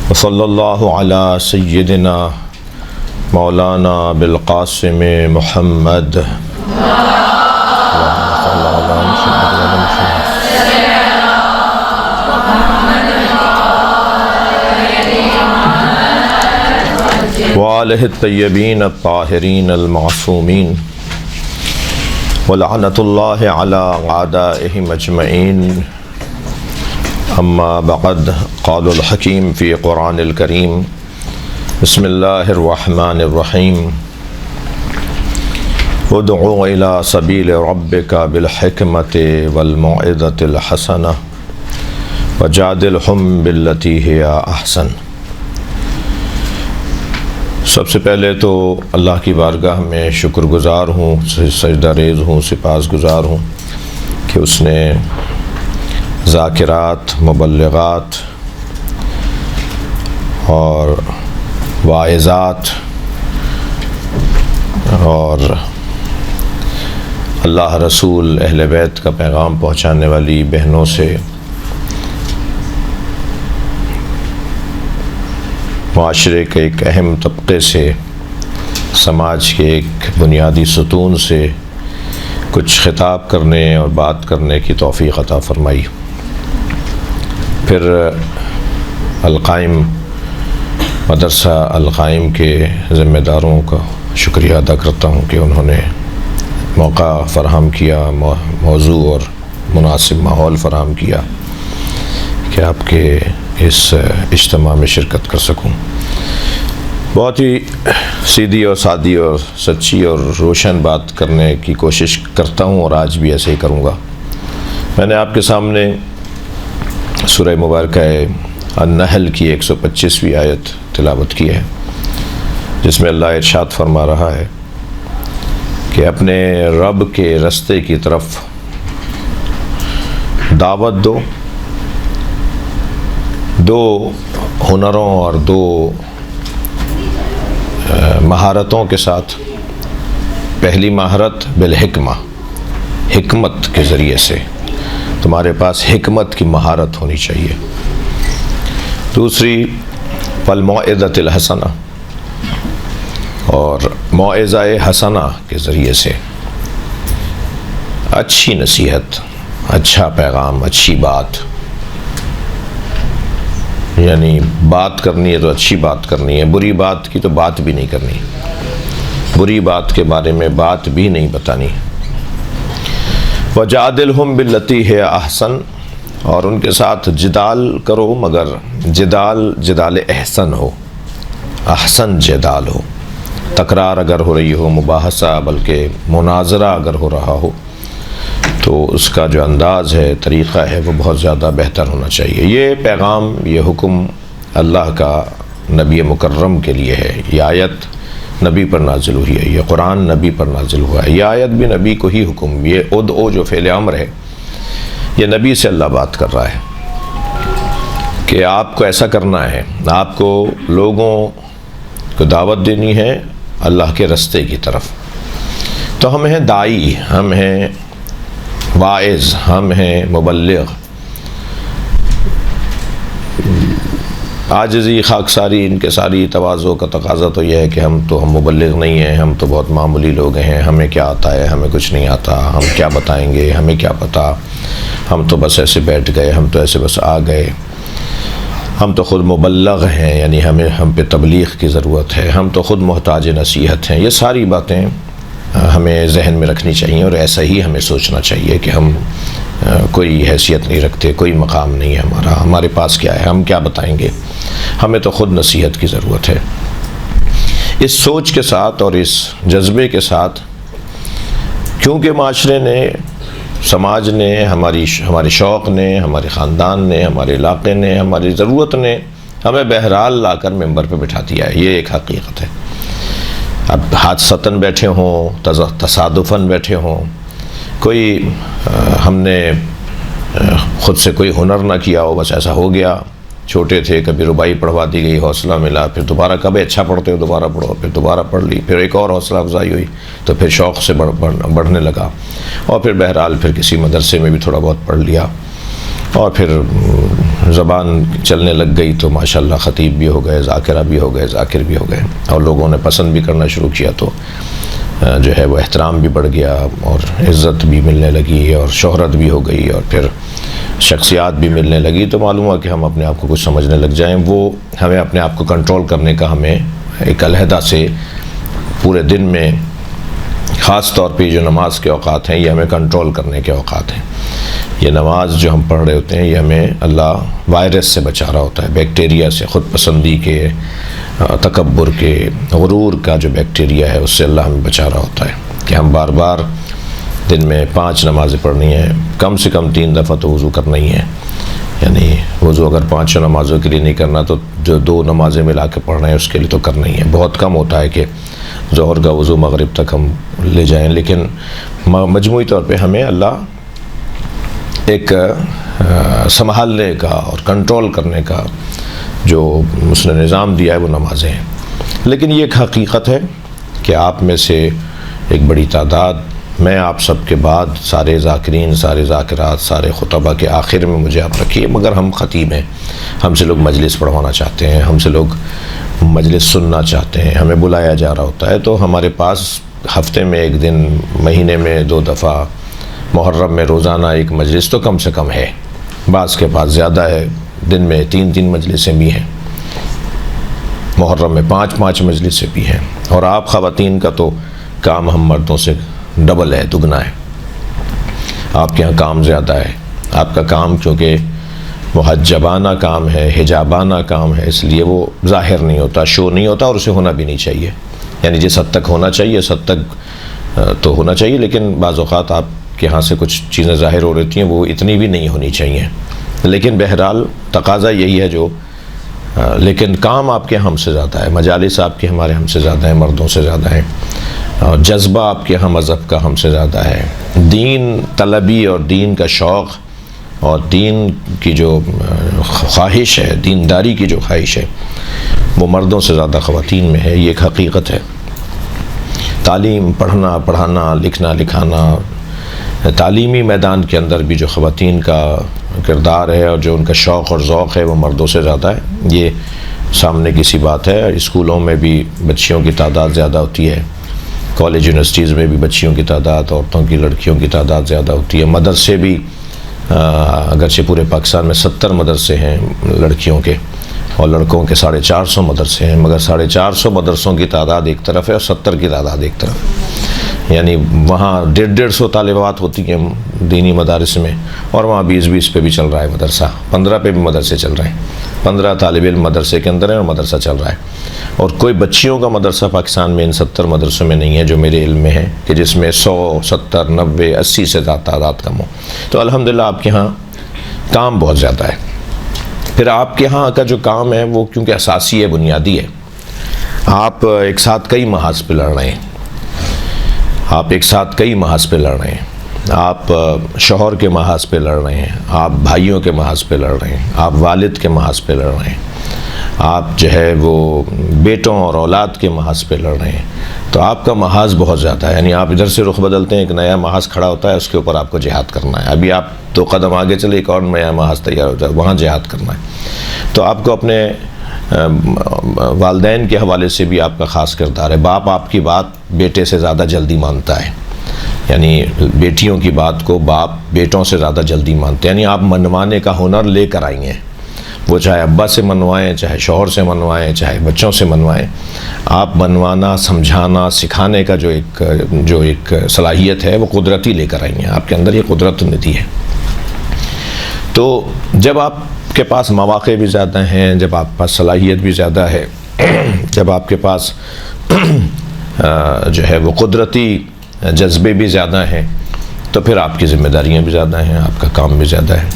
وصلی اللہ علی سیدنا مولانا بالقاسم محمد وآلہ الطیبین الطاہرین المعصومین ولعنۃ اللہ علی اعدائہم اجمعین اما بعد قال الحکیم فی قرآن الکریم بسم اللہ الرحمن الرحیم ادعو الی سبیل ربک بالحکمۃ والموعظۃ الحسنہ وجادلہم باللتی ہی احسن۔ سب سے پہلے تو اللہ کی بارگاہ میں شکر گزار ہوں، سجدہ ریز ہوں، سپاس گزار ہوں کہ اس نے ذاکرات، مبلغات اور واعظات اور اللہ رسول اہل بیت کا پیغام پہنچانے والی بہنوں سے معاشرے کے ایک اہم طبقے سے، سماج کے ایک بنیادی ستون سے کچھ خطاب کرنے اور بات کرنے کی توفیق عطا فرمائی۔ پھر القائم مدرسہ القائم کے ذمہ داروں کا شکریہ ادا کرتا ہوں کہ انہوں نے موقع فراہم کیا، موضوع اور مناسب ماحول فراہم کیا کہ آپ کے اس اجتماع میں شرکت کر سکوں۔ بہت ہی سیدھی اور سادی اور سچی اور روشن بات کرنے کی کوشش کرتا ہوں اور آج بھی ایسے ہی کروں گا۔ میں نے آپ کے سامنے سورہ مبارکہ النحل کی 125ویں آیت تلاوت کی ہے، جس میں اللہ ارشاد فرما رہا ہے کہ اپنے رب کے رستے کی طرف دعوت دو، دو ہنروں اور دو مہارتوں کے ساتھ۔ پہلی مہارت بالحکمہ، حکمت کے ذریعے سے تمہارے پاس حکمت کی مہارت ہونی چاہیے۔ دوسری والموعظۃ الحسنہ، اور موعظہ حسنہ کے ذریعے سے اچھی نصیحت، اچھا پیغام، اچھی بات، یعنی بات کرنی ہے تو اچھی بات کرنی ہے، بری بات کی تو بات بھی نہیں کرنی، بری بات کے بارے میں بات بھی نہیں بتانی۔ وجادلہم باللتی ہی احسن، اور ان کے ساتھ جدال کرو مگر جدال احسن ہو، احسن جدال ہو، تکرار اگر ہو رہی ہو، مباحثہ بلکہ مناظرہ اگر ہو رہا ہو تو اس کا جو انداز ہے، طریقہ ہے، وہ بہت زیادہ بہتر ہونا چاہیے۔ یہ پیغام، یہ حکم اللہ کا نبی مکرم کے لیے ہے۔ یہ آیت نبی پر نازل ہوئی ہے، یہ قرآن نبی پر نازل ہوا ہے، یہ آیت بھی نبی کو ہی حکم، یہ ادعو جو فعل امر ہے یہ نبی سے اللہ بات کر رہا ہے کہ آپ کو ایسا کرنا ہے، آپ کو لوگوں کو دعوت دینی ہے اللہ کے رستے کی طرف۔ تو ہم ہیں داعی، ہم ہیں واعظ، ہم ہیں مبلغ۔ عاجزی، خاکساری، انکساری، تواضع کا تقاضا تو یہ ہے کہ ہم مبلغ نہیں ہیں، ہم تو بہت معمولی لوگ ہیں، ہمیں کیا آتا ہے، ہمیں کچھ نہیں آتا، ہم کیا بتائیں گے، ہمیں کیا پتہ، ہم تو بس ایسے بیٹھ گئے، ہم تو ایسے بس آ گئے، ہم تو خود مبلغ ہیں، یعنی ہم پہ تبلیغ کی ضرورت ہے، ہم تو خود محتاج نصیحت ہیں۔ یہ ساری باتیں ہمیں ذہن میں رکھنی چاہیے اور ایسا ہی ہمیں سوچنا چاہیے کہ ہم کوئی حیثیت نہیں رکھتے، کوئی مقام نہیں ہے ہمارا، ہمارے پاس کیا ہے، ہم کیا بتائیں گے، ہمیں تو خود نصیحت کی ضرورت ہے۔ اس سوچ کے ساتھ اور اس جذبے کے ساتھ، کیونکہ معاشرے نے، سماج نے، ہمارے شوق نے، ہمارے خاندان نے، ہمارے علاقے نے، ہماری ضرورت نے ہمیں بہرحال لا کر ممبر پہ بٹھا دیا ہے، یہ ایک حقیقت ہے۔ اب حادثتاً بیٹھے ہوں، تصادفاً بیٹھے ہوں، کوئی ہم نے خود سے کوئی ہنر نہ کیا ہو، بس ایسا ہو گیا، چھوٹے تھے کبھی ربائی پڑھوا دی گئی، حوصلہ ملا، پھر دوبارہ کبھی اچھا پڑھتے ہو دوبارہ پڑھو، پھر دوبارہ پڑھ لی، پھر ایک اور حوصلہ افزائی ہوئی تو پھر شوق سے بڑھنے لگا، اور پھر بہرحال پھر کسی مدرسے میں بھی تھوڑا بہت پڑھ لیا، اور پھر زبان چلنے لگ گئی تو ماشاءاللہ خطیب بھی ہو گئے، ذاکرہ بھی ہو گئے، ذاکر بھی ہو گئے، اور لوگوں نے پسند بھی کرنا شروع کیا تو جو ہے وہ احترام بھی بڑھ گیا اور عزت بھی ملنے لگی اور شہرت بھی ہو گئی اور پھر شخصیات بھی ملنے لگی، تو معلوم ہوا کہ ہم اپنے آپ کو کچھ سمجھنے لگ جائیں۔ وہ ہمیں اپنے آپ کو کنٹرول کرنے کا ہمیں ایک علیحدہ سے پورے دن میں خاص طور پہ جو نماز کے اوقات ہیں یہ ہمیں کنٹرول کرنے کے اوقات ہیں۔ یہ نماز جو ہم پڑھ رہے ہوتے ہیں یہ ہمیں اللہ وائرس سے بچا رہا ہوتا ہے، بیکٹیریا سے، خود پسندی کے، تکبر کے، غرور کا جو بیکٹیریا ہے اس سے اللہ ہمیں بچا رہا ہوتا ہے کہ ہم بار بار دن میں 5 نمازیں پڑھنی ہیں، کم سے کم 3 دفعہ تو وضو کرنا ہی ہے۔ یعنی وضو اگر 5 نمازوں کے لیے نہیں کرنا تو جو 2 نمازیں ملا کے پڑھنا ہے اس کے لیے تو کرنا ہی ہے۔ بہت کم ہوتا ہے کہ ظہر کا وضو مغرب تک ہم لے جائیں، لیکن مجموعی طور پہ ہمیں اللہ ایک سنبھالنے کا اور کنٹرول کرنے کا جو اس نے نظام دیا ہے وہ نمازیں ہیں۔ لیکن یہ ایک حقیقت ہے کہ آپ میں سے ایک بڑی تعداد، میں آپ سب کے بعد سارے ذاکرین، سارے ذاکرات، سارے خطبہ کے آخر میں مجھے آپ رکھیے، مگر ہم خطیب ہیں، ہم سے لوگ مجلس پڑھوانا چاہتے ہیں، ہم سے لوگ مجلس سننا چاہتے ہیں، ہمیں بلایا جا رہا ہوتا ہے، تو ہمارے پاس ہفتے میں 1 دن، مہینے میں 2 دفعہ، محرم میں روزانہ 1 مجلس تو کم سے کم ہے۔ بعض کے پاس زیادہ ہے، دن میں 3 مجلسیں بھی ہیں، محرم میں 5 مجلسیں بھی ہیں، اور آپ خواتین کا تو کام ہم مردوں سے ڈبل ہے، دگنا ہے۔ آپ کے ہاں کام زیادہ ہے، آپ کا کام چونکہ محجبانہ کام ہے، حجابانہ کام ہے، اس لیے وہ ظاہر نہیں ہوتا، شو نہیں ہوتا، اور اسے ہونا بھی نہیں چاہیے۔ یعنی جس حد تک ہونا چاہیے اس حد تک تو ہونا چاہیے، لیکن بعض اوقات آپ کے ہاں سے کچھ چیزیں ظاہر ہو رہی ہیں وہ اتنی بھی نہیں ہونی چاہیے، لیکن بہرحال تقاضا یہی ہے جو لیکن کام آپ کے ہم سے زیادہ ہے، مجالس آپ کے ہمارے ہم سے زیادہ ہیں، مردوں سے زیادہ ہیں، اور جذبہ آپ کے ہم مذہب کا ہم سے زیادہ ہے، دین طلبی اور دین کا شوق اور دین کی جو خواہش ہے، دینداری کی جو خواہش ہے وہ مردوں سے زیادہ خواتین میں ہے۔ یہ ایک حقیقت ہے۔ تعلیم، پڑھنا، پڑھانا، لکھنا، لکھانا، تعلیمی میدان کے اندر بھی جو خواتین کا کردار ہے اور جو ان کا شوق اور ذوق ہے وہ مردوں سے زیادہ ہے، یہ سامنے کی سی بات ہے۔ اسکولوں میں بھی بچیوں کی تعداد زیادہ ہوتی ہے، کالج یونیورسٹیز میں بھی بچیوں کی تعداد، عورتوں کی، لڑکیوں کی تعداد زیادہ ہوتی ہے۔ مدرسے بھی اگرچہ پورے پاکستان میں 70 مدرسے ہیں لڑکیوں کے اور لڑکوں کے 450 مدرسے ہیں، مگر 450 مدرسوں کی تعداد ایک طرف ہے اور 70 کی تعداد ایک طرف، یعنی وہاں 150 طالبات ہوتی ہیں دینی مدارس میں، اور وہاں 20 پہ بھی چل رہا ہے مدرسہ، 15 پہ بھی مدرسے چل رہے ہیں، 15 طالب علم مدرسے کے اندر ہیں اور مدرسہ چل رہا ہے، اور کوئی بچیوں کا مدرسہ پاکستان میں ان 70 مدرسوں میں نہیں ہے جو میرے علم میں ہے کہ جس میں 100، 70، 90، 80 سے زیادہ تعداد کم ہو۔ تو الحمدللہ آپ کے ہاں کام بہت زیادہ ہے۔ پھر آپ کے ہاں کا جو کام ہے وہ کیونکہ اساسی ہے، بنیادی ہے، آپ ایک ساتھ کئی محاذ پہ لڑ رہے ہیں، آپ ایک ساتھ کئی محاذ پہ لڑ رہے ہیں، آپ شوہر کے محاذ پہ لڑ رہے ہیں، آپ بھائیوں کے محاذ پہ لڑ رہے ہیں، آپ والد کے محاذ پہ لڑ رہے ہیں، آپ جو ہے وہ بیٹوں اور اولاد کے محاذ پہ لڑ رہے ہیں، تو آپ کا محاذ بہت زیادہ ہے۔ یعنی آپ ادھر سے رخ بدلتے ہیں، ایک نیا محاذ کھڑا ہوتا ہے، اس کے اوپر آپ کو جہاد کرنا ہے، ابھی آپ 2 قدم آگے چلے، ایک اور نیا محاذ تیار ہوتا ہے، وہاں جہاد کرنا ہے۔ تو آپ کو اپنے والدین کے حوالے سے بھی آپ کا خاص کردار ہے۔ باپ آپ کی بات بیٹے سے زیادہ جلدی مانتا ہے، یعنی بیٹیوں کی بات کو باپ بیٹوں سے زیادہ جلدی مانتے ہیں، یعنی آپ منوانے کا ہنر لے کر آئی ہیں، وہ چاہے ابا سے منوائیں، چاہے شوہر سے منوائیں، چاہے بچوں سے منوائیں، آپ منوانا، سمجھانا، سکھانے کا جو ایک صلاحیت ہے وہ قدرتی لے کر آئی ہیں، آپ کے اندر یہ قدرت ندی ہے۔ تو جب آپ کے پاس مواقع بھی زیادہ ہیں، جب آپ کے پاس صلاحیت بھی زیادہ ہے، جب آپ کے پاس جو ہے وہ قدرتی جذبے بھی زیادہ ہیں، تو پھر آپ کی ذمہ داریاں بھی زیادہ ہیں، آپ کا کام بھی زیادہ ہے۔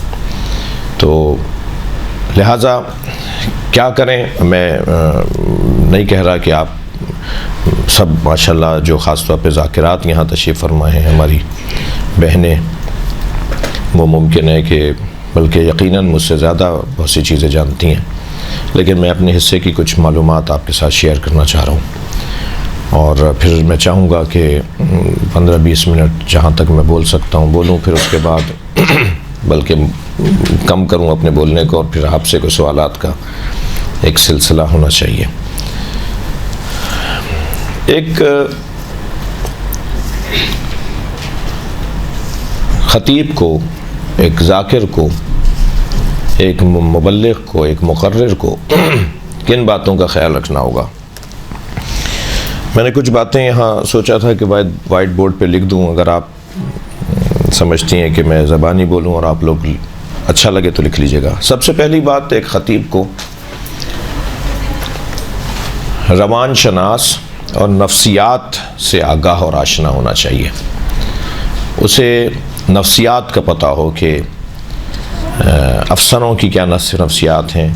تو لہٰذا کیا کریں، میں نہیں کہہ رہا کہ آپ سب ماشاءاللہ جو خاص طور پہ ذاکرات یہاں تشریف فرما ہیں ہماری بہنیں، وہ ممکن ہے کہ بلکہ یقیناً مجھ سے زیادہ بہت سی چیزیں جانتی ہیں، لیکن میں اپنے حصے کی کچھ معلومات آپ کے ساتھ شیئر کرنا چاہ رہا ہوں، اور پھر میں چاہوں گا کہ 15-20 منٹ جہاں تک میں بول سکتا ہوں بولوں، پھر اس کے بعد بلکہ کم کروں اپنے بولنے کو، اور پھر آپ سے کوئی سوالات کا ایک سلسلہ ہونا چاہیے۔ ایک خطیب کو، ایک ذاکر کو، ایک مبلغ کو، ایک مقرر کو کن باتوں کا خیال رکھنا ہوگا؟ میں نے کچھ باتیں یہاں سوچا تھا کہ وائٹ بورڈ پہ لکھ دوں، اگر آپ سمجھتی ہیں کہ میں زبانی بولوں اور آپ لوگ اچھا لگے تو لکھ لیجیے گا۔ سب سے پہلی بات، ایک خطیب کو روان شناس اور نفسیات سے آگاہ اور آشنا ہونا چاہیے۔ اسے نفسیات کا پتہ ہو کہ افسروں کی کیا نفسیات ہیں،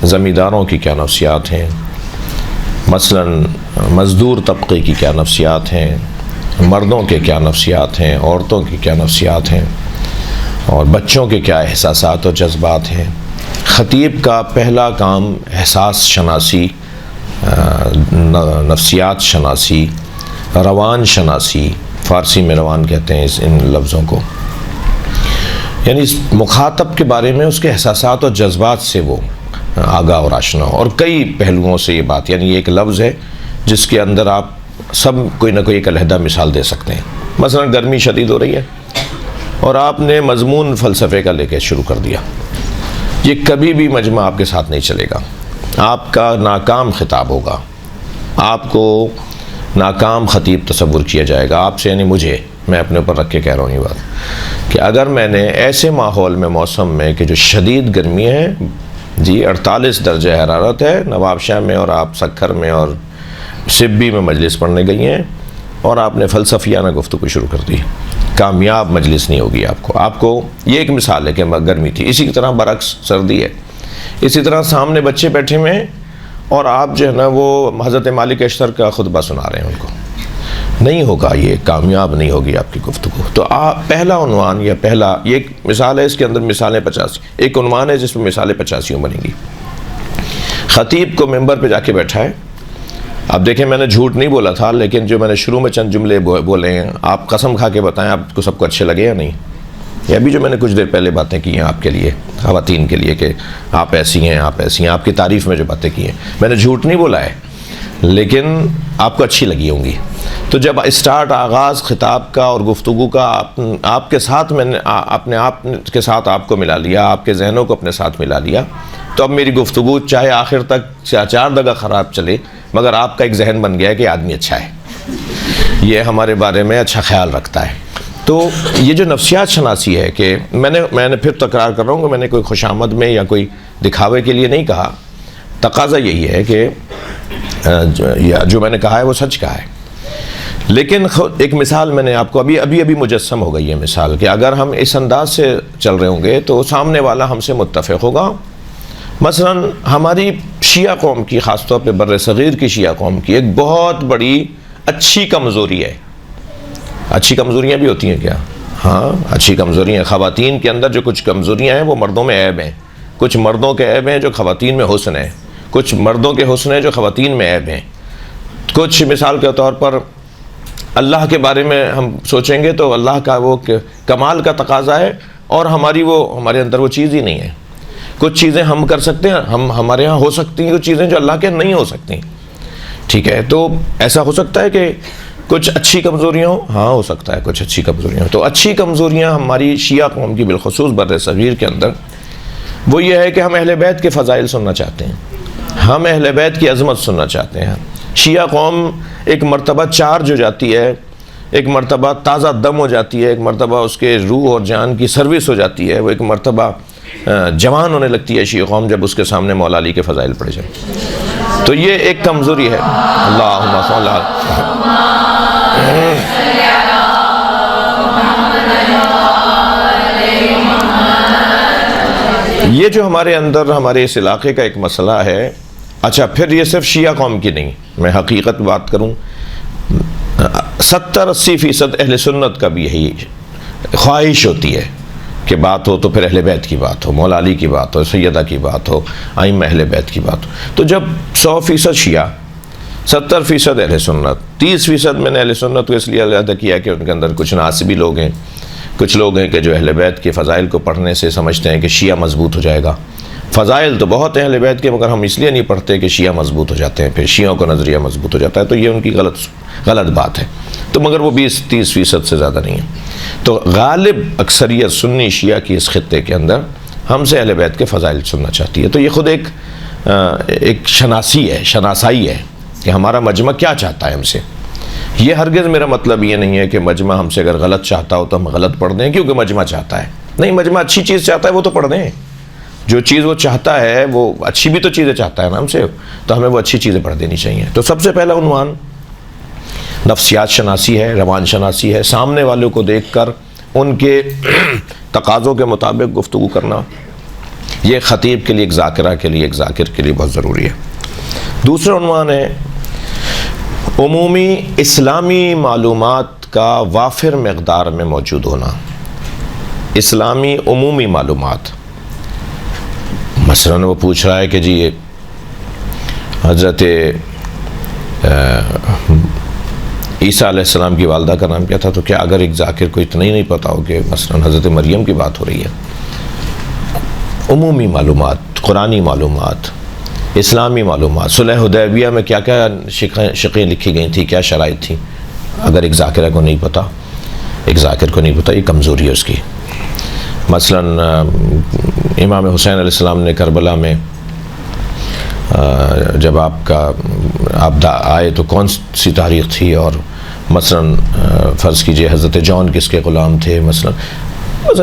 زمینداروں کی کیا نفسیات ہیں، مثلا مزدور طبقے کی کیا نفسیات ہیں، مردوں کے کیا نفسیات ہیں، عورتوں کی کیا نفسیات ہیں، اور بچوں کے کیا احساسات اور جذبات ہیں۔ خطیب کا پہلا کام احساس شناسی، نفسیات شناسی، روان شناسی، فارسی میں روان کہتے ہیں ان لفظوں کو، یعنی اس مخاطب کے بارے میں اس کے احساسات اور جذبات سے وہ آگاہ اور آشنا ہو۔ اور کئی پہلوؤں سے یہ بات، یعنی یہ ایک لفظ ہے جس کے اندر آپ سب کوئی نہ کوئی ایک علیحدہ مثال دے سکتے ہیں۔ مثلا گرمی شدید ہو رہی ہے اور آپ نے مضمون فلسفے کا لے کے شروع کر دیا، یہ کبھی بھی مجمع آپ کے ساتھ نہیں چلے گا، آپ کا ناکام خطاب ہوگا، آپ کو ناکام خطیب تصور کیا جائے گا آپ سے، یعنی مجھے، میں اپنے اوپر رکھ کے کہہ رہا ہوں یہ بات کہ اگر میں نے ایسے ماحول میں، موسم میں کہ جو شدید گرمی ہے، جی 48 درجہ حرارت ہے، نواب شاہ میں اور آپ سکھر میں اور سبی میں مجلس پڑھنے گئی ہیں اور آپ نے فلسفیانہ گفتگو شروع کر دی، کامیاب مجلس نہیں ہوگی آپ کو یہ ایک مثال ہے کہ گرمی تھی۔ اسی طرح برعکس سردی ہے، اسی طرح سامنے بچے بیٹھے ہوئے ہیں اور آپ جو ہے نا وہ حضرت مالک اشتر کا خطبہ سنا رہے ہیں، ان کو نہیں ہوگا، یہ کامیاب نہیں ہوگی آپ کی گفتگو۔ تو پہلا عنوان یا پہلا، یہ ایک مثال ہے، اس کے اندر مثالیں 50، ایک عنوان ہے جس میں مثالیں 85 بنیں گی۔ خطیب کو ممبر پہ جا کے بیٹھا ہے، اب دیکھیں میں نے جھوٹ نہیں بولا تھا، لیکن جو میں نے شروع میں چند جملے بولے ہیں، آپ قسم کھا کے بتائیں آپ کو سب کو اچھے لگے یا نہیں؟ یہ ابھی جو میں نے کچھ دیر پہلے باتیں کی ہیں آپ کے لیے، خواتین کے لیے، کہ آپ ایسی ہیں، آپ ایسی ہیں، آپ کی تعریف میں جو باتیں کی ہیں، میں نے جھوٹ نہیں بولا ہے، لیکن آپ کو اچھی لگی ہوں گی۔ تو جب آغاز خطاب کا اور گفتگو کا آپ کے ساتھ میں نے اپنے آپ کے ساتھ آپ کو ملا لیا، آپ کے ذہنوں کو اپنے ساتھ ملا لیا، تو اب میری گفتگو چاہے آخر تک 4 دگہ خراب چلے، مگر آپ کا ایک ذہن بن گیا ہے کہ آدمی اچھا ہے، یہ ہمارے بارے میں اچھا خیال رکھتا ہے۔ تو یہ جو نفسیات شناسی ہے کہ میں نے پھر تکرار کر رہا ہوں کہ میں نے کوئی خوشامد میں یا کوئی دکھاوے کے لیے نہیں کہا، تقاضا یہی ہے کہ جو میں نے کہا ہے وہ سچ کہا ہے۔ لیکن ایک مثال میں نے آپ کو ابھی مجسم ہو گئی ہے مثال، کہ اگر ہم اس انداز سے چل رہے ہوں گے تو سامنے والا ہم سے متفق ہوگا۔ مثلا ہماری شیعہ قوم کی، خاص طور پہ بر صغیر کی شیعہ قوم کی ایک بہت بڑی اچھی کمزوری ہے، اچھی کمزوریاں بھی ہوتی ہیں کیا؟ ہاں، اچھی کمزوریاں، خواتین کے اندر جو کچھ کمزوریاں ہیں وہ مردوں میں عیب ہیں، کچھ مردوں کے عیب ہیں جو خواتین میں حسن ہے، کچھ مردوں کے حسن ہیں جو خواتین میں عیب ہیں، کچھ مثال کے طور پر اللہ کے بارے میں ہم سوچیں گے تو اللہ کا وہ کمال کا تقاضا ہے اور ہمارے اندر وہ چیز ہی نہیں ہے۔ کچھ چیزیں ہم کر سکتے ہیں، ہمارے ہاں ہو سکتی ہیں، کچھ چیزیں جو اللہ کے نہیں ہو سکتی، ٹھیک ہے؟ تو ایسا ہو سکتا ہے کہ کچھ اچھی کمزوریاں ہوں، ہاں ہو سکتا ہے کچھ اچھی کمزوریاں ہوں۔ تو اچھی کمزوریاں ہماری شیعہ قوم کی بالخصوص بر صغیر کے اندر وہ یہ ہے کہ ہم اہل بیت کے فضائل سننا چاہتے ہیں، ہم اہل بیت کی عظمت سننا چاہتے ہیں۔ شیعہ قوم ایک مرتبہ چارج ہو جاتی ہے، ایک مرتبہ تازہ دم ہو جاتی ہے، ایک مرتبہ اس کے روح اور جان کی سروس ہو جاتی ہے، وہ ایک مرتبہ جوان ہونے لگتی ہے شیعہ قوم جب اس کے سامنے مولا علی کے فضائل پڑے جائیں۔ تو یہ ایک کمزوری ہے۔ اللہم صلی یہ جو ہمارے اندر ہمارے اس علاقے کا ایک مسئلہ ہے۔ اچھا، پھر یہ صرف شیعہ قوم کی نہیں، میں حقیقت بات کروں، 70-80% اہل سنت کا بھی یہی خواہش ہوتی ہے کہ بات ہو تو پھر اہل بیت کی بات ہو، مولا علی کی بات ہو، سیدہ کی بات ہو، ائمہ اہل بیت کی بات ہو۔ تو جب 100% شیعہ، 70% اہل سنت، 30% میں نے اہل سنت کو اس لیے علیحدہ کیا کہ ان کے اندر کچھ ناسبی لوگ ہیں، کچھ لوگ ہیں کہ جو اہل بیت کے فضائل کو پڑھنے سے سمجھتے ہیں کہ شیعہ مضبوط ہو جائے گا. فضائل تو بہت ہیں اہل بیت کے، مگر ہم اس لیے نہیں پڑھتے کہ شیعہ مضبوط ہو جاتے ہیں، پھر شیعوں کا نظریہ مضبوط ہو جاتا ہے. تو یہ ان کی غلط بات ہے. تو مگر وہ 20-30% سے زیادہ نہیں ہے. تو غالب اکثریت سنی شیعہ کی اس خطے کے اندر ہم سے اہل بیت کے فضائل سننا چاہتی ہے. تو یہ خود ایک شناسائی ہے کہ ہمارا مجمع کیا چاہتا ہے ہم سے. یہ ہرگز میرا مطلب یہ نہیں ہے کہ مجمع ہم سے اگر غلط چاہتا ہو تو ہم غلط پڑھ دیں کیونکہ مجمع چاہتا ہے. نہیں، مجمع اچھی چیز چاہتا ہے وہ تو پڑھ دیں. جو چیز وہ چاہتا ہے وہ اچھی بھی تو چیزیں چاہتا ہے نا ہم سے، تو ہمیں وہ اچھی چیزیں پڑھ دینی چاہیے. تو سب سے پہلا عنوان نفسیات شناسی ہے، روان شناسی ہے. سامنے والوں کو دیکھ کر ان کے تقاضوں کے مطابق گفتگو کرنا، یہ خطیب کے لیے، ایک ذاکرہ کے لیے، ایک ذاکر کے لیے بہت ضروری ہے. دوسرا عنوان ہے عمومی اسلامی معلومات کا وافر مقدار میں موجود ہونا. اسلامی عمومی معلومات، مثلاً وہ پوچھ رہا ہے کہ جی حضرت عیسیٰ علیہ السلام کی والدہ کا نام کیا تھا، تو کیا اگر ایک ذاکر کو اتنا ہی نہیں پتا ہو کہ مثلاً حضرت مریم کی بات ہو رہی ہے. عمومی معلومات، قرآنی معلومات، اسلامی معلومات، صلح حدیبیہ میں کیا کیا شقیں لکھی گئی تھیں، کیا شرائط تھیں، اگر ایک ذاکرہ کو نہیں پتا، ایک ذاکر کو نہیں پتا، یہ کمزوری ہے اس کی. مثلاً امام حسین علیہ السلام نے کربلا میں جب آپ آئے تو کون سی تاریخ تھی، اور مثلاً فرض کیجئے حضرت جون کس کے غلام تھے، مثلاً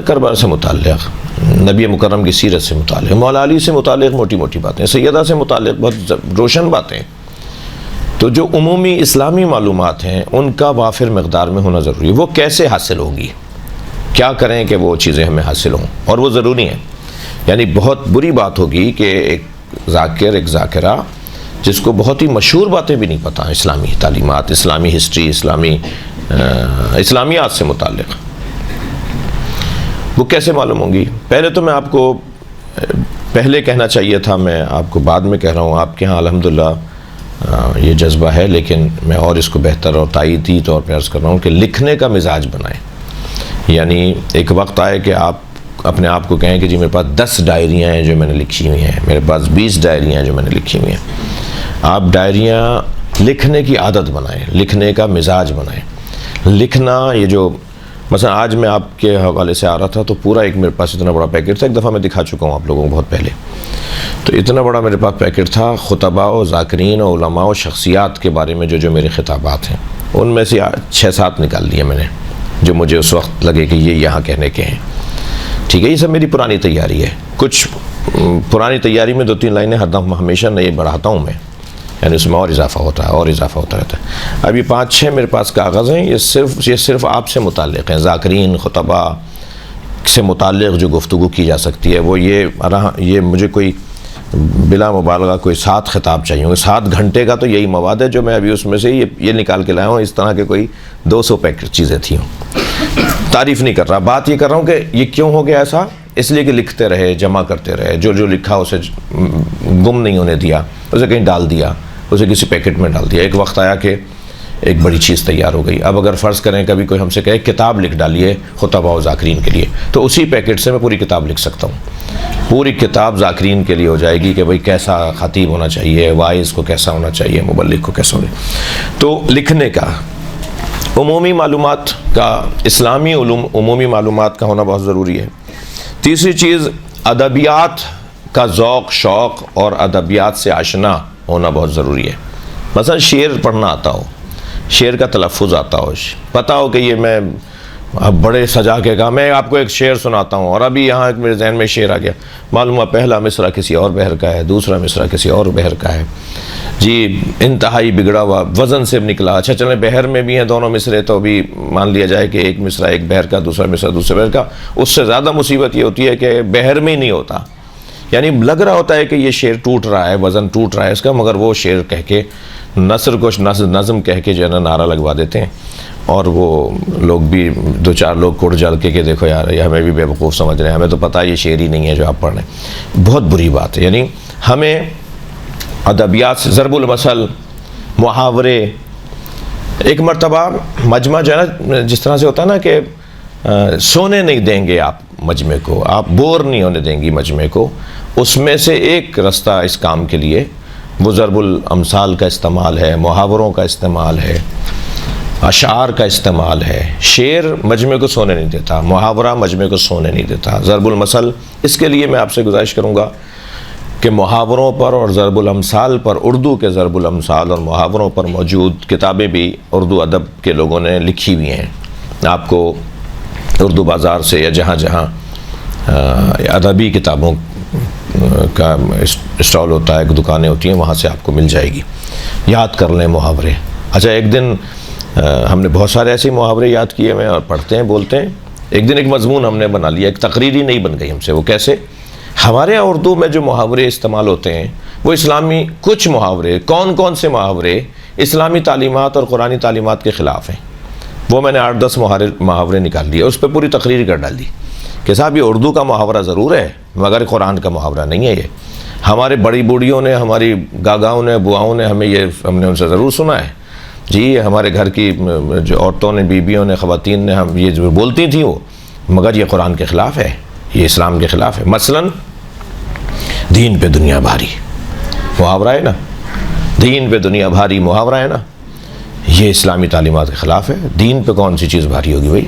کربلا سے متعلق، نبی مکرم کی سیرت سے متعلق، مولا علی سے متعلق موٹی موٹی باتیں، سیدہ سے متعلق بہت روشن باتیں. تو جو عمومی اسلامی معلومات ہیں ان کا وافر مقدار میں ہونا ضروری ہے. وہ کیسے حاصل ہوگی، کیا کریں کہ وہ چیزیں ہمیں حاصل ہوں، اور وہ ضروری ہیں. یعنی بہت بری بات ہوگی کہ ایک ذاکر، ایک ذاکرہ جس کو بہت ہی مشہور باتیں بھی نہیں پتہ، اسلامی تعلیمات، اسلامی ہسٹری، اسلامیات سے متعلق، وہ کیسے معلوم ہوں گی. پہلے تو میں آپ کو پہلے کہنا چاہیے تھا، میں آپ کو بعد میں کہہ رہا ہوں. آپ کے ہاں الحمدللہ یہ جذبہ ہے، لیکن میں اور اس کو بہتر اور تائیدی طور پہ عرض کر رہا ہوں کہ لکھنے کا مزاج بنائیں. یعنی ایک وقت آئے کہ آپ اپنے آپ کو کہیں کہ جی میرے پاس 10 ڈائریاں ہیں جو میں نے لکھی ہوئی ہیں، میرے پاس 20 ڈائریاں ہیں جو میں نے لکھی ہوئی ہیں. آپ ڈائریاں لکھنے کی عادت بنائیں، لکھنے کا مزاج بنائیں. لکھنا، یہ جو مثلا آج میں آپ کے حوالے سے آ رہا تھا تو پورا ایک میرے پاس اتنا بڑا پیکٹ تھا، ایک دفعہ میں دکھا چکا ہوں آپ لوگوں کو بہت پہلے. تو اتنا بڑا میرے پاس پیکٹ تھا خطباء و ذاکرین و علماء و شخصیات کے بارے میں جو میرے خطابات ہیں، ان میں سے 6-7 نکال لیے میں نے جو مجھے اس وقت لگے کہ یہ یہاں کہنے کے ہیں. ٹھیک ہے، یہ سب میری پرانی تیاری ہے. کچھ پرانی تیاری میں 2-3 لائنیں ہمیشہ نئے بڑھاتا ہوں میں، یعنی اس میں اور اضافہ ہوتا ہے، اور اضافہ ہوتا رہتا ہے. ابھی 5-6 میرے پاس کاغذ ہیں، یہ صرف آپ سے متعلق ہیں، ذاکرین، خطباء سے متعلق جو گفتگو کی جا سکتی ہے. وہ یہ مجھے کوئی بلا مبالغہ کوئی 7 خطاب چاہیے ہوں. 7 گھنٹے کا تو یہی مواد ہے جو میں ابھی اس میں سے یہ نکال کے لایا ہوں. اس طرح کے کوئی 200 پیکٹ چیزیں تھیں. تعریف نہیں کر رہا، بات یہ کر رہا ہوں کہ یہ کیوں ہو گیا ایسا، اس لیے کہ لکھتے رہے، جمع کرتے رہے، جو لکھا اسے گم نہیں ہونے دیا، اسے کہیں ڈال دیا، اسے کسی پیکٹ میں ڈال دیا. ایک وقت آیا کہ ایک بڑی چیز تیار ہو گئی. اب اگر فرض کریں کبھی کوئی ہم سے کہے کتاب لکھ ڈالیے خطباء و ذاکرین کے لیے، تو اسی پیکٹ سے میں پوری کتاب لکھ سکتا ہوں. پوری کتاب ذاکرین کے لیے ہو جائے گی کہ بھئی کیسا خطیب ہونا چاہیے، واعظ کو کیسا ہونا چاہیے، مبلغ کو کیسا ہونا. تو لکھنے کا، عمومی معلومات کا، اسلامی علوم عمومی معلومات کا ہونا بہت ضروری ہے. تیسری چیز، ادبیات کا ذوق، شوق اور ادبیات سے آشنا ہونا بہت ضروری ہے. مثلا شعر پڑھنا آتا ہو، شعر کا تلفظ آتا ہو، پتہ ہو کہ یہ میں اب بڑے سجا کے کہا میں آپ کو ایک شعر سناتا ہوں، اور ابھی یہاں میرے ذہن میں شعر آ گیا، معلوم ہے پہلا مصرع کسی اور بحر کا ہے، دوسرا مصرع کسی اور بحر کا ہے، جی انتہائی بگڑا ہوا وزن سے نکلا. اچھا چلیں بحر میں بھی ہیں دونوں مصرے، تو بھی مان لیا جائے کہ ایک مصرع ایک بحر کا، دوسرا مصرع دوسرے بحر کا. اس سے زیادہ مصیبت یہ ہوتی ہے کہ بحر میں ہی نہیں ہوتا. یعنی لگ رہا ہوتا ہے کہ یہ شعر ٹوٹ رہا ہے، وزن ٹوٹ رہا ہے اس کا، مگر وہ شعر کہہ کے نثر کو نظم کہہ کے جو ہے نا نعرہ لگوا دیتے ہیں، اور وہ لوگ بھی 2-4 لوگ کڑ جل کے کہ دیکھو یار یہ ہمیں بھی بے وقوف سمجھ رہے ہیں، ہمیں تو پتہ ہے یہ شعر ہی نہیں ہے جو آپ پڑھ رہے ہیں. بہت بری بات ہے. یعنی ہمیں ادبیات سے ضرب المثل، محاورے. ایک مرتبہ مجمع جو ہے نا جس طرح سے ہوتا ہے نا کہ سونے نہیں دیں گے آپ مجمع کو، آپ بور نہیں ہونے دیں گی مجمع کو. اس میں سے ایک رستہ اس کام کے لیے وہ ضرب الامثال کا استعمال ہے، محاوروں کا استعمال ہے، اشعار کا استعمال ہے. شعر مجمع کو سونے نہیں دیتا، محاورہ مجمع کو سونے نہیں دیتا. ضرب المثل، اس کے لیے میں آپ سے گزارش کروں گا کہ محاوروں پر اور ضرب الامثال پر، اردو کے ضرب الامثال اور محاوروں پر موجود کتابیں بھی اردو ادب کے لوگوں نے لکھی ہوئی ہیں. آپ کو اردو بازار سے یا جہاں جہاں ادبی کتابوں کا اسٹال ہوتا ہے، دکانیں ہوتی ہیں، وہاں سے آپ کو مل جائے گی. یاد کر لیں محاورے. اچھا، ایک دن ہم نے بہت سارے ایسے محاورے یاد کیے ہوئے اور پڑھتے ہیں، بولتے ہیں. ایک دن ایک مضمون ہم نے بنا لیا، ایک تقریری نہیں بن گئی ہم سے. وہ کیسے؟ ہمارے یہاں اردو میں جو محاورے استعمال ہوتے ہیں وہ اسلامی کچھ محاورے، کون کون سے محاورے اسلامی تعلیمات اور قرآنی تعلیمات کے خلاف ہیں. وہ میں نے 8-10 محاورے نکال لیے، اس پہ پوری تقریر کر ڈال دی کہ صاحب یہ اردو کا محاورہ ضرور ہے مگر قرآن کا محاورہ نہیں ہے. یہ ہمارے بڑی بوڑھیوں نے، ہماری گاگاؤں نے، بواؤں نے ہم نے ان سے ضرور سنا ہے. جی ہمارے گھر کی جو عورتوں نے، بیویوں نے، خواتین نے ہم یہ جو بولتی تھیں وہ، مگر یہ قرآن کے خلاف ہے، یہ اسلام کے خلاف ہے. مثلاً دین پہ دنیا بھاری محاورہ ہے نا، دین پہ دنیا بھاری محاورہ ہے نا، یہ اسلامی تعلیمات کے خلاف ہے. دین پہ کون سی چیز بھاری ہوگی بھائی؟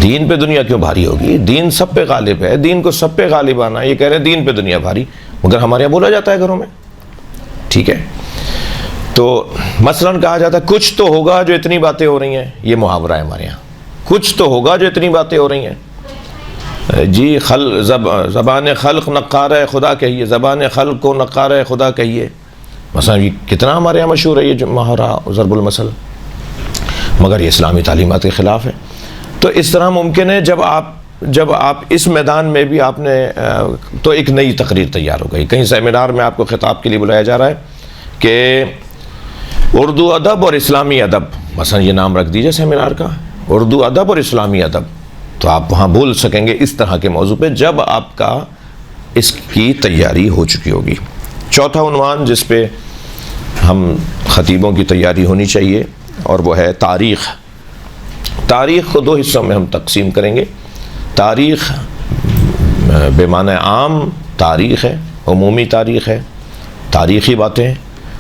دین پہ دنیا کیوں بھاری ہوگی؟ دین سب پہ غالب ہے، دین کو سب پہ غالب آنا. یہ کہہ رہے ہیں دین پہ دنیا بھاری، مگر ہمارے یہاں بولا جاتا ہے گھروں میں. ٹھیک ہے، تو مثلاً کہا جاتا ہے کچھ تو ہوگا جو اتنی باتیں ہو رہی ہیں. یہ محاورہ ہے ہمارے یہاں، کچھ تو ہوگا جو اتنی باتیں ہو رہی ہیں. جی زبان خلق نقارہ خدا کہیے، زبان خلق کو نقارہ خدا کہیے. مثلا یہ کتنا ہمارے یہاں مشہور ہے یہ جو محاورہ ضرب المثل، مگر یہ اسلامی تعلیمات کے خلاف ہے. تو اس طرح ممکن ہے جب آپ اس میدان میں بھی آپ نے تو ایک نئی تقریر تیار ہو گئی. کہیں سیمینار میں آپ کو خطاب کے لیے بلایا جا رہا ہے کہ اردو ادب اور اسلامی ادب، مثلا یہ نام رکھ دیجئے سیمینار کا، اردو ادب اور اسلامی ادب. تو آپ وہاں بول سکیں گے اس طرح کے موضوع پہ جب آپ کا اس کی تیاری ہو چکی ہوگی. چوتھا عنوان جس پہ ہم خطیبوں کی تیاری ہونی چاہیے اور وہ ہے تاریخ. تاریخ کو 2 حصوں میں ہم تقسیم کریں گے. تاریخ بے معنی عام تاریخ ہے، عمومی تاریخ ہے، تاریخی باتیں ہیں.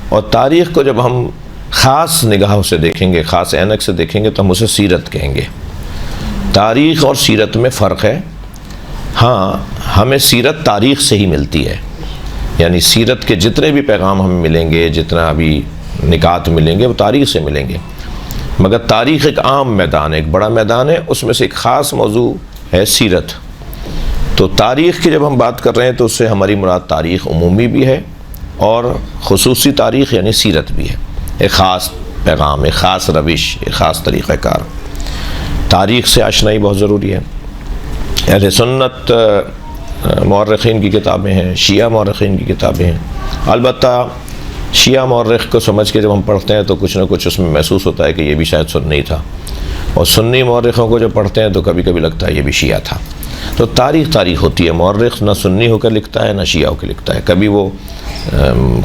اور تاریخ کو جب ہم خاص نگاہوں سے دیکھیں گے، خاص عینک سے دیکھیں گے تو ہم اسے سیرت کہیں گے. تاریخ اور سیرت میں فرق ہے. ہاں، ہمیں سیرت تاریخ سے ہی ملتی ہے، یعنی سیرت کے جتنے بھی پیغام ہمیں ملیں گے، جتنا بھی نکات ملیں گے وہ تاریخ سے ملیں گے. مگر تاریخ ایک عام میدان ہے، ایک بڑا میدان ہے، اس میں سے ایک خاص موضوع ہے سیرت. تو تاریخ کی جب ہم بات کر رہے ہیں تو اس سے ہماری مراد تاریخ عمومی بھی ہے اور خصوصی تاریخ یعنی سیرت بھی ہے. ایک خاص پیغام، ایک خاص روش، ایک خاص طریقہ کار. تاریخ سے آشنائی بہت ضروری ہے. اہل سنت مورخین کی کتابیں ہیں، شیعہ مورخین کی کتابیں ہیں. البتہ شیعہ مورخ کو سمجھ کے جب ہم پڑھتے ہیں تو کچھ نہ کچھ اس میں محسوس ہوتا ہے کہ یہ بھی شاید سنی تھا، اور سنی مورخوں کو جب پڑھتے ہیں تو کبھی کبھی لگتا ہے یہ بھی شیعہ تھا. تو تاریخ ہوتی ہے. مورخ نہ سنی ہو کر لکھتا ہے نہ شیعہ ہو کے لکھتا ہے. کبھی وہ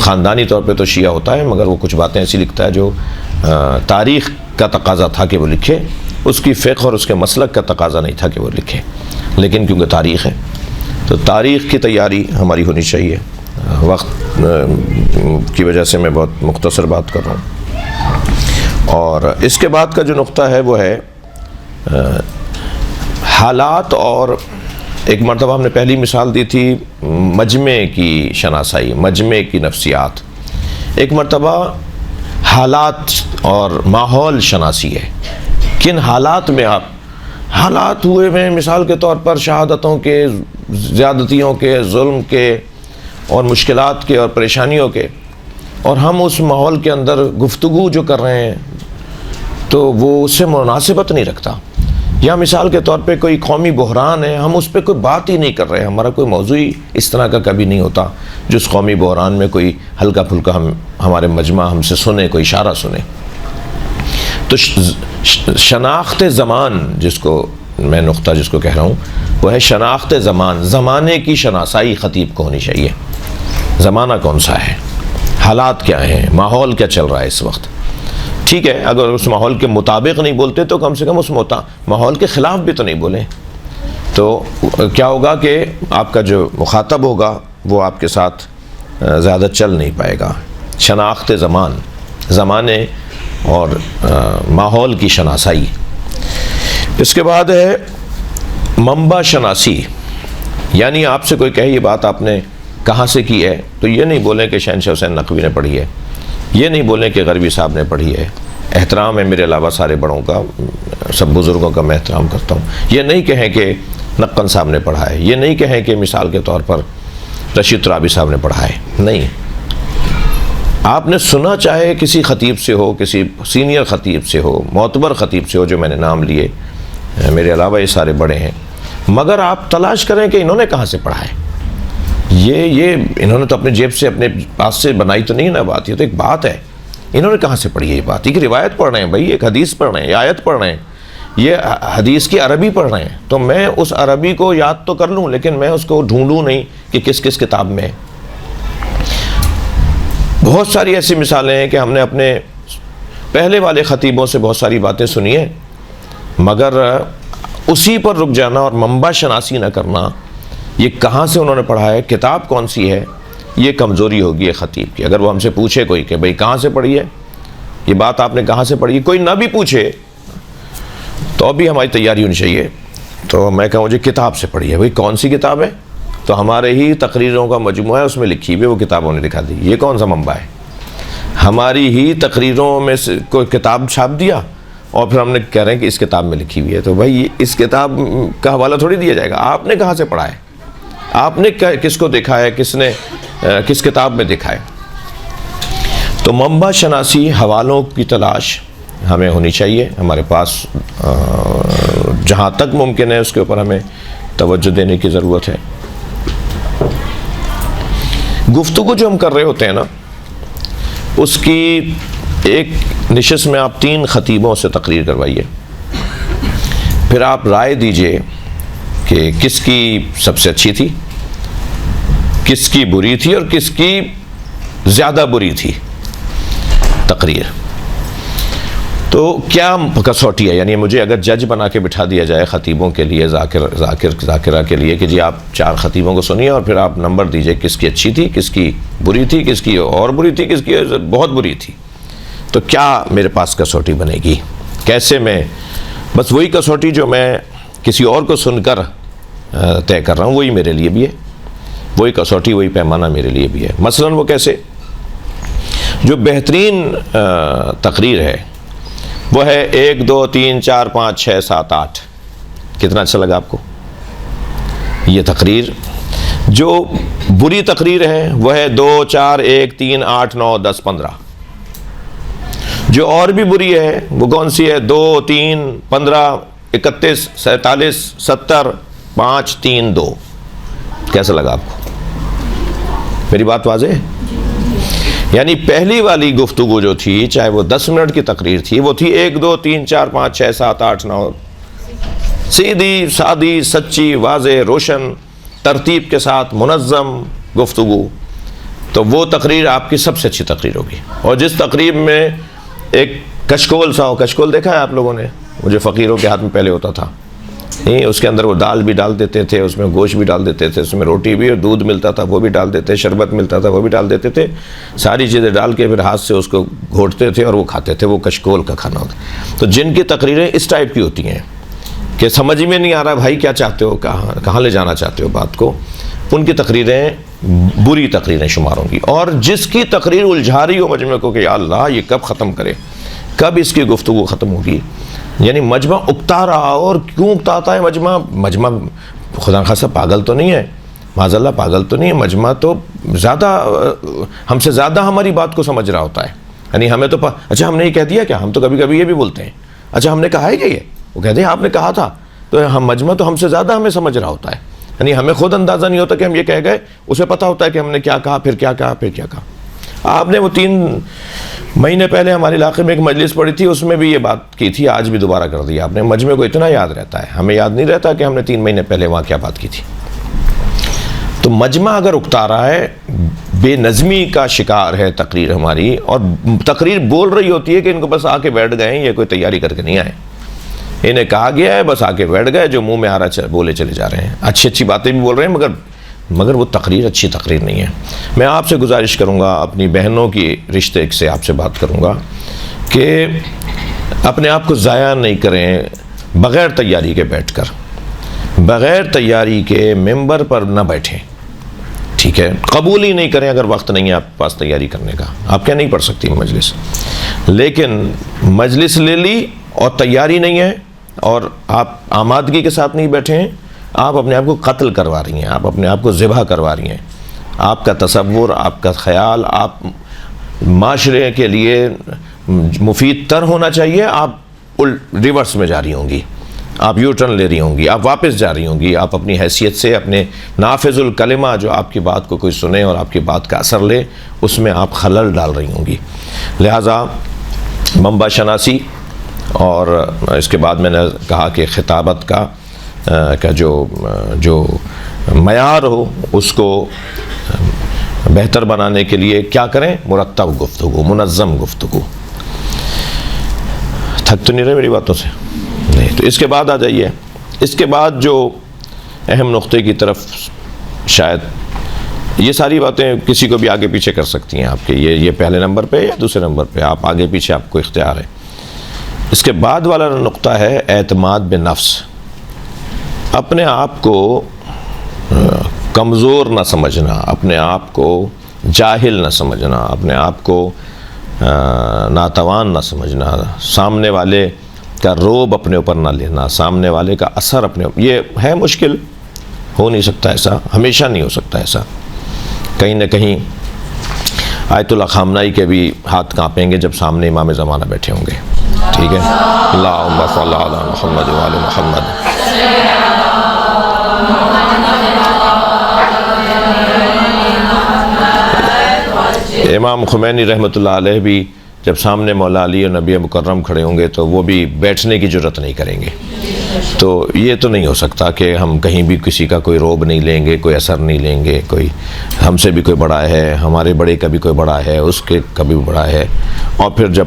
خاندانی طور پہ تو شیعہ ہوتا ہے مگر وہ کچھ باتیں ایسی لکھتا ہے جو تاریخ کا تقاضا تھا کہ وہ لکھے، اس کی فقہ اور اس کے مسلک کا تقاضا نہیں تھا کہ وہ لکھے، لیکن کیونکہ تاریخ ہے تو تاریخ کی تیاری ہماری ہونی چاہیے. وقت کی وجہ سے میں بہت مختصر بات کر رہا ہوں. اور اس کے بعد کا جو نقطہ ہے وہ ہے حالات. اور ایک مرتبہ ہم نے پہلی مثال دی تھی مجمع کی شناسائی، مجمع کی نفسیات. ایک مرتبہ حالات اور ماحول شناسی ہے. کن حالات میں حالات ہوئے ہیں، مثال کے طور پر شہادتوں کے، زیادتیوں کے، ظلم کے اور مشکلات کے اور پریشانیوں کے، اور ہم اس ماحول کے اندر گفتگو جو کر رہے ہیں تو وہ اس سے مناسبت نہیں رکھتا. یا مثال کے طور پہ کوئی قومی بحران ہے، ہم اس پہ کوئی بات ہی نہیں کر رہے، ہمارا کوئی موضوع ہی اس طرح کا کبھی نہیں ہوتا جس قومی بحران میں کوئی ہلکا پھلکا ہمارے مجمع ہم سے سنے، کوئی اشارہ سنے. تو شناخت زمان جس کو میں نقطہ جس کو کہہ رہا ہوں وہ ہے شناخت زمان. زمانے کی شناسائی خطیب کو ہونی چاہیے. زمانہ کون سا ہے، حالات کیا ہیں، ماحول کیا چل رہا ہے اس وقت. ٹھیک ہے، اگر اس ماحول کے مطابق نہیں بولتے تو کم سے کم اس ماحول کے خلاف بھی تو نہیں بولیں. تو کیا ہوگا کہ آپ کا جو مخاطب ہوگا وہ آپ کے ساتھ زیادہ چل نہیں پائے گا. شناخت زمانے اور ماحول کی شناسائی. اس کے بعد ہے منبع شناسی، یعنی آپ سے کوئی کہے یہ بات آپ نے کہاں سے کی ہے تو یہ نہیں بولیں کہ شہنشاہ حسین نقوی نے پڑھی ہے، یہ نہیں بولیں کہ غربی صاحب نے پڑھی ہے. احترام ہے میرے علاوہ سارے بڑوں کا، سب بزرگوں کا میں احترام کرتا ہوں. یہ نہیں کہیں کہ نقن صاحب نے پڑھا ہے، یہ نہیں کہیں کہ مثال کے طور پر رشید ترابی صاحب نے پڑھا ہے. نہیں، آپ نے سنا چاہے کسی خطیب سے ہو، کسی سینئر خطیب سے ہو، معتبر خطیب سے ہو جو میں نے نام لیے، میرے علاوہ یہ سارے بڑے ہیں، مگر آپ تلاش کریں کہ انہوں نے کہاں سے پڑھا ہے. یہ انہوں نے تو اپنے جیب سے اپنے پاس سے بنائی تو نہیں نا بات، یہ تو ایک بات ہے. انہوں نے کہاں سے پڑھی ہے یہ بات؟ ایک روایت پڑھ رہے ہیں بھائی، ایک حدیث پڑھ رہے ہیں، آیت پڑھ رہے ہیں، یہ حدیث کی عربی پڑھ رہے ہیں، تو میں اس عربی کو یاد تو کر لوں لیکن میں اس کو ڈھونڈوں نہیں کہ کس کس کتاب میں ہے. بہت ساری ایسی مثالیں ہیں کہ ہم نے اپنے پہلے والے خطیبوں سے بہت ساری باتیں سنی ہیں، مگر اسی پر رک جانا اور منبع شناسی نہ کرنا، یہ کہاں سے انہوں نے پڑھا ہے، کتاب کون سی ہے، یہ کمزوری ہوگی ایک خطیب کی. اگر وہ ہم سے پوچھے کوئی کہ بھئی کہاں سے پڑھی ہے یہ بات، آپ نے کہاں سے پڑھی ہے، کوئی نہ بھی پوچھے تو ابھی ہماری تیاری ہونی چاہیے. تو میں کہوں مجھے کتاب سے پڑھی ہے. بھئی کون سی کتاب ہے؟ تو ہمارے ہی تقریروں کا مجموعہ ہے، اس میں لکھی ہوئی، وہ کتابوں نے دکھا دی. یہ کون سا منبع ہے؟ ہماری ہی تقریروں میں سے کوئی کتاب چھاپ دیا اور پھر ہم نے کہہ رہے ہیں کہ اس کتاب میں لکھی ہوئی ہے. تو بھائی اس کتاب کا حوالہ تھوڑی دیا جائے گا. آپ نے کہاں سے پڑھا ہے، آپ نے کس کو دیکھا ہے، کس نے کس کتاب میں دیکھا ہے. تو منبع شناسی، حوالوں کی تلاش ہمیں ہونی چاہیے. ہمارے پاس جہاں تک ممکن ہے اس کے اوپر ہمیں توجہ دینے کی ضرورت ہے. گفتگو جو ہم کر رہے ہوتے ہیں نا، اس کی ایک نشست میں آپ 3 خطیبوں سے تقریر کروائیے، پھر آپ رائے دیجئے کہ کس کی سب سے اچھی تھی، کس کی بری تھی اور کس کی زیادہ بری تھی تقریر. تو کیا کسوٹی ہے، یعنی مجھے اگر جج بنا کے بٹھا دیا جائے خطیبوں کے لیے، ذاکرہ کے لیے کہ جی آپ 4 خطیبوں کو سنیے اور پھر آپ نمبر دیجئے کس کی اچھی تھی، کس کی بری تھی، کس کی اور بری تھی، کس کی بہت بری تھی، تو کیا میرے پاس کسوٹی بنے گی؟ کیسے میں بس وہی کسوٹی جو میں کسی اور کو سن کر طے کر رہا ہوں وہی میرے لیے بھی ہے، وہی کسوٹی وہی پیمانہ میرے لیے بھی ہے. مثلا وہ کیسے؟ جو بہترین تقریر ہے وہ ہے 1 2 3 4 5 6 7 8. کتنا اچھا لگا آپ کو یہ تقریر؟ جو بری تقریر ہے وہ ہے 2 4 1 3 8 9 10 15. جو اور بھی بری ہے وہ کون سی ہے؟ 2 3 15 31 47 70 5 3 2. کیسا لگا آپ کو؟ میری بات واضح ہے؟ یعنی پہلی والی گفتگو جو تھی، چاہے وہ 10 منٹ کی تقریر تھی، وہ تھی 1 2 3 4 5 6 7 8 9، سیدھی سادی سچی واضح روشن ترتیب کے ساتھ منظم گفتگو. تو وہ تقریر آپ کی سب سے اچھی تقریر ہوگی. اور جس تقریب میں ایک کشکول سا ہو، کشکول دیکھا ہے آپ لوگوں نے، وہ جو فقیروں کے ہاتھ میں پہلے ہوتا تھا، اس کے اندر وہ دال بھی ڈال دیتے تھے، اس میں گوشت بھی ڈال دیتے تھے، اس میں روٹی بھی اور دودھ ملتا تھا وہ بھی ڈال دیتے، شربت ملتا تھا وہ بھی ڈال دیتے تھے، ساری چیزیں ڈال کے پھر ہاتھ سے اس کو گھوٹتے تھے اور وہ کھاتے تھے. وہ کشکول کا کھانا ہوتا. تو جن کی تقریریں اس ٹائپ کی ہوتی ہیں کہ سمجھ میں نہیں آ رہا بھائی کیا چاہتے ہو، کہاں لے جانا چاہتے ہو بات کو، ان کی تقریریں بری تقریریں شمار ہوں گی. اور جس کی تقریر الجھا رہی ہو مجمع کو کہ یا اللہ یہ کب ختم کرے، کب اس کی گفتگو ختم ہوگی، یعنی مجمع اکتا رہا. اور کیوں اکتاتا ہے مجمع خدا خاصا پاگل تو نہیں ہے، معاذ اللہ پاگل تو نہیں ہے. مجمع تو زیادہ ہم سے زیادہ ہماری بات کو سمجھ رہا ہوتا ہے. یعنی ہمیں تو اچھا ہم نے یہ کہہ دیا کیا، ہم تو کبھی کبھی یہ بھی بولتے ہیں اچھا ہم نے کہا ہے کہ یہ، وہ کہتے ہیں آپ نے کہا تھا. تو ہم مجمع تو ہم سے زیادہ ہمیں سمجھ رہا ہوتا ہے. یعنی ہمیں خود اندازہ نہیں ہوتا کہ ہم یہ کہہ گئے، اسے پتہ ہوتا ہے کہ ہم نے کیا کہا، پھر کیا کہا، پھر کیا کہا. آپ نے وہ 3 مہینے پہلے ہمارے علاقے میں ایک مجلس پڑھی تھی، اس میں بھی یہ بات کی تھی، آج بھی دوبارہ کر دی آپ نے. مجمع کو اتنا یاد رہتا ہے، ہمیں یاد نہیں رہتا کہ ہم نے 3 مہینے پہلے وہاں کیا بات کی تھی. تو مجمع اگر اکتا رہا ہے، بے نظمی کا شکار ہے تقریر ہماری، اور تقریر بول رہی ہوتی ہے کہ ان کو بس آ کے بیٹھ گئے ہیں، یہ کوئی تیاری کر کے نہیں آئے، انہیں کہا گیا ہے بس آ کے بیٹھ گئے، جو منہ میں آ رہا بولے چلے جا رہے ہیں، اچھی اچھی باتیں بھی بول رہے ہیں، مگر وہ تقریر اچھی تقریر نہیں ہے۔ میں آپ سے گزارش کروں گا، اپنی بہنوں کی رشتے سے آپ سے بات کروں گا کہ اپنے آپ کو ضائع نہیں کریں بغیر تیاری کے بیٹھ کر، بغیر تیاری کے ممبر پر نہ بیٹھیں، ٹھیک ہے؟ قبول ہی نہیں کریں اگر وقت نہیں ہے آپ کے پاس تیاری کرنے کا، آپ کیا نہیں پڑھ سکتی مجلس، لیکن مجلس لے لی اور تیاری نہیں ہے اور آپ آمادگی کے ساتھ نہیں بیٹھے ہیں، آپ اپنے آپ کو قتل کروا رہی ہیں، آپ اپنے آپ کو ذبح کروا رہی ہیں۔ آپ کا تصور، آپ کا خیال، آپ معاشرے کے لیے مفید تر ہونا چاہیے، آپ ریورس میں جا رہی ہوں گی، آپ یو ٹرن لے رہی ہوں گی، آپ واپس جا رہی ہوں گی، آپ اپنی حیثیت سے، اپنے نافذ الکلمہ جو آپ کی بات کو کوئی سنے اور آپ کی بات کا اثر لے، اس میں آپ خلل ڈال رہی ہوں گی۔ لہٰذا منبع شناسی، اور اس کے بعد میں نے کہا کہ خطابت کا جو معیار ہو اس کو بہتر بنانے کے لیے کیا کریں؟ مرتب گفتگو، منظم گفتگو۔ تھک تو نہیں رہے میری باتوں سے؟ نہیں۔ تو اس کے بعد آ جائیے، اس کے بعد جو اہم نقطے کی طرف، شاید یہ ساری باتیں کسی کو بھی آگے پیچھے کر سکتی ہیں آپ کے، یہ پہلے نمبر پہ یا دوسرے نمبر پہ، آپ آگے پیچھے آپ کو اختیار ہے۔ اس کے بعد والا نقطہ ہے اعتماد بنفس۔ اپنے آپ کو کمزور نہ سمجھنا، اپنے آپ کو جاہل نہ سمجھنا، اپنے آپ کو ناتوان نہ سمجھنا، سامنے والے کا روب اپنے اوپر نہ لینا، سامنے والے کا اثر اپنے اوپر، یہ ہے مشکل، ہو نہیں سکتا ایسا، ہمیشہ نہیں ہو سکتا ایسا، کہیں نہ کہیں آیت اللہ خامنائی کے بھی ہاتھ کانپیں گے جب سامنے امام زمانہ بیٹھے ہوں گے، ٹھیک ہے؟ اللہم صلی علی محمد و آل محمد۔ امام خمینی رحمۃ اللہ علیہ بھی جب سامنے مولا علی اور نبی مکرم کھڑے ہوں گے تو وہ بھی بیٹھنے کی جرت نہیں کریں گے۔ تو یہ تو نہیں ہو سکتا کہ ہم کہیں بھی کسی کا کوئی روب نہیں لیں گے، کوئی اثر نہیں لیں گے، کوئی ہم سے بھی کوئی بڑا ہے، ہمارے بڑے کا بھی کوئی بڑا ہے، اس کے کا بھی بڑا ہے، اور پھر جب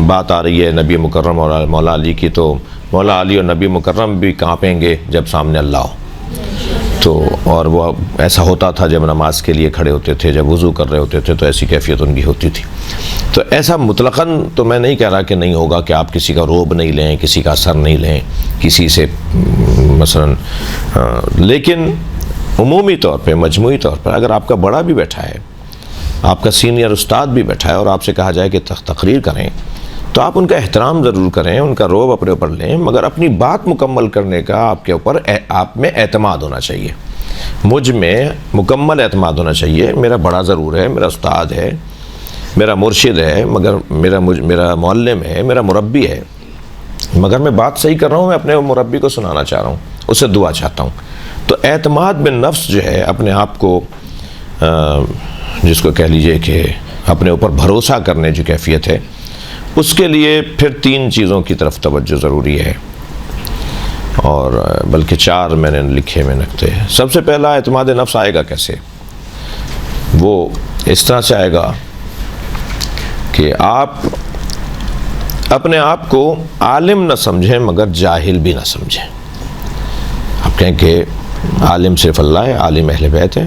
بات آ رہی ہے نبی مکرم اور مولا علی کی تو مولا علی اور نبی مکرم بھی کانپیں گے جب سامنے اللہ ہو۔ تو اور وہ ایسا ہوتا تھا جب نماز کے لیے کھڑے ہوتے تھے، جب وضو کر رہے ہوتے تھے تو ایسی کیفیت ان کی ہوتی تھی۔ تو ایسا مطلقاً تو میں نہیں کہہ رہا کہ نہیں ہوگا کہ آپ کسی کا روب نہیں لیں، کسی کا اثر نہیں لیں، کسی سے مثلاً، لیکن عمومی طور پہ، مجموعی طور پر اگر آپ کا بڑا بھی بیٹھا ہے، آپ کا سینئر استاد بھی بیٹھا ہے اور آپ سے کہا جائے کہ تقریر کریں تو آپ ان کا احترام ضرور کریں، ان کا روب اپنے اوپر لیں، مگر اپنی بات مکمل کرنے کا آپ کے اوپر آپ میں اعتماد ہونا چاہیے، مجھ میں مکمل اعتماد ہونا چاہیے۔ میرا بڑا ضرور ہے، میرا استاد ہے، میرا مرشد ہے، مگر میرا معلم ہے، میرا مربی ہے، مگر میں بات صحیح کر رہا ہوں، میں اپنے مربی کو سنانا چاہ رہا ہوں، اسے دعا چاہتا ہوں۔ تو اعتماد بالنفس جو ہے، اپنے آپ کو جس کو کہہ لیجئے کہ اپنے اوپر بھروسہ کرنے جو کیفیت ہے، اس کے لیے پھر 3 چیزوں کی طرف توجہ ضروری ہے، اور بلکہ 4 میں نے لکھے میں نقطے۔ سب سے پہلا اعتماد نفس آئے گا کیسے؟ وہ اس طرح سے آئے گا کہ آپ اپنے آپ کو عالم نہ سمجھیں مگر جاہل بھی نہ سمجھیں۔ آپ کہیں کہ عالم صرف اللہ ہے، عالم اہل بیت ہے،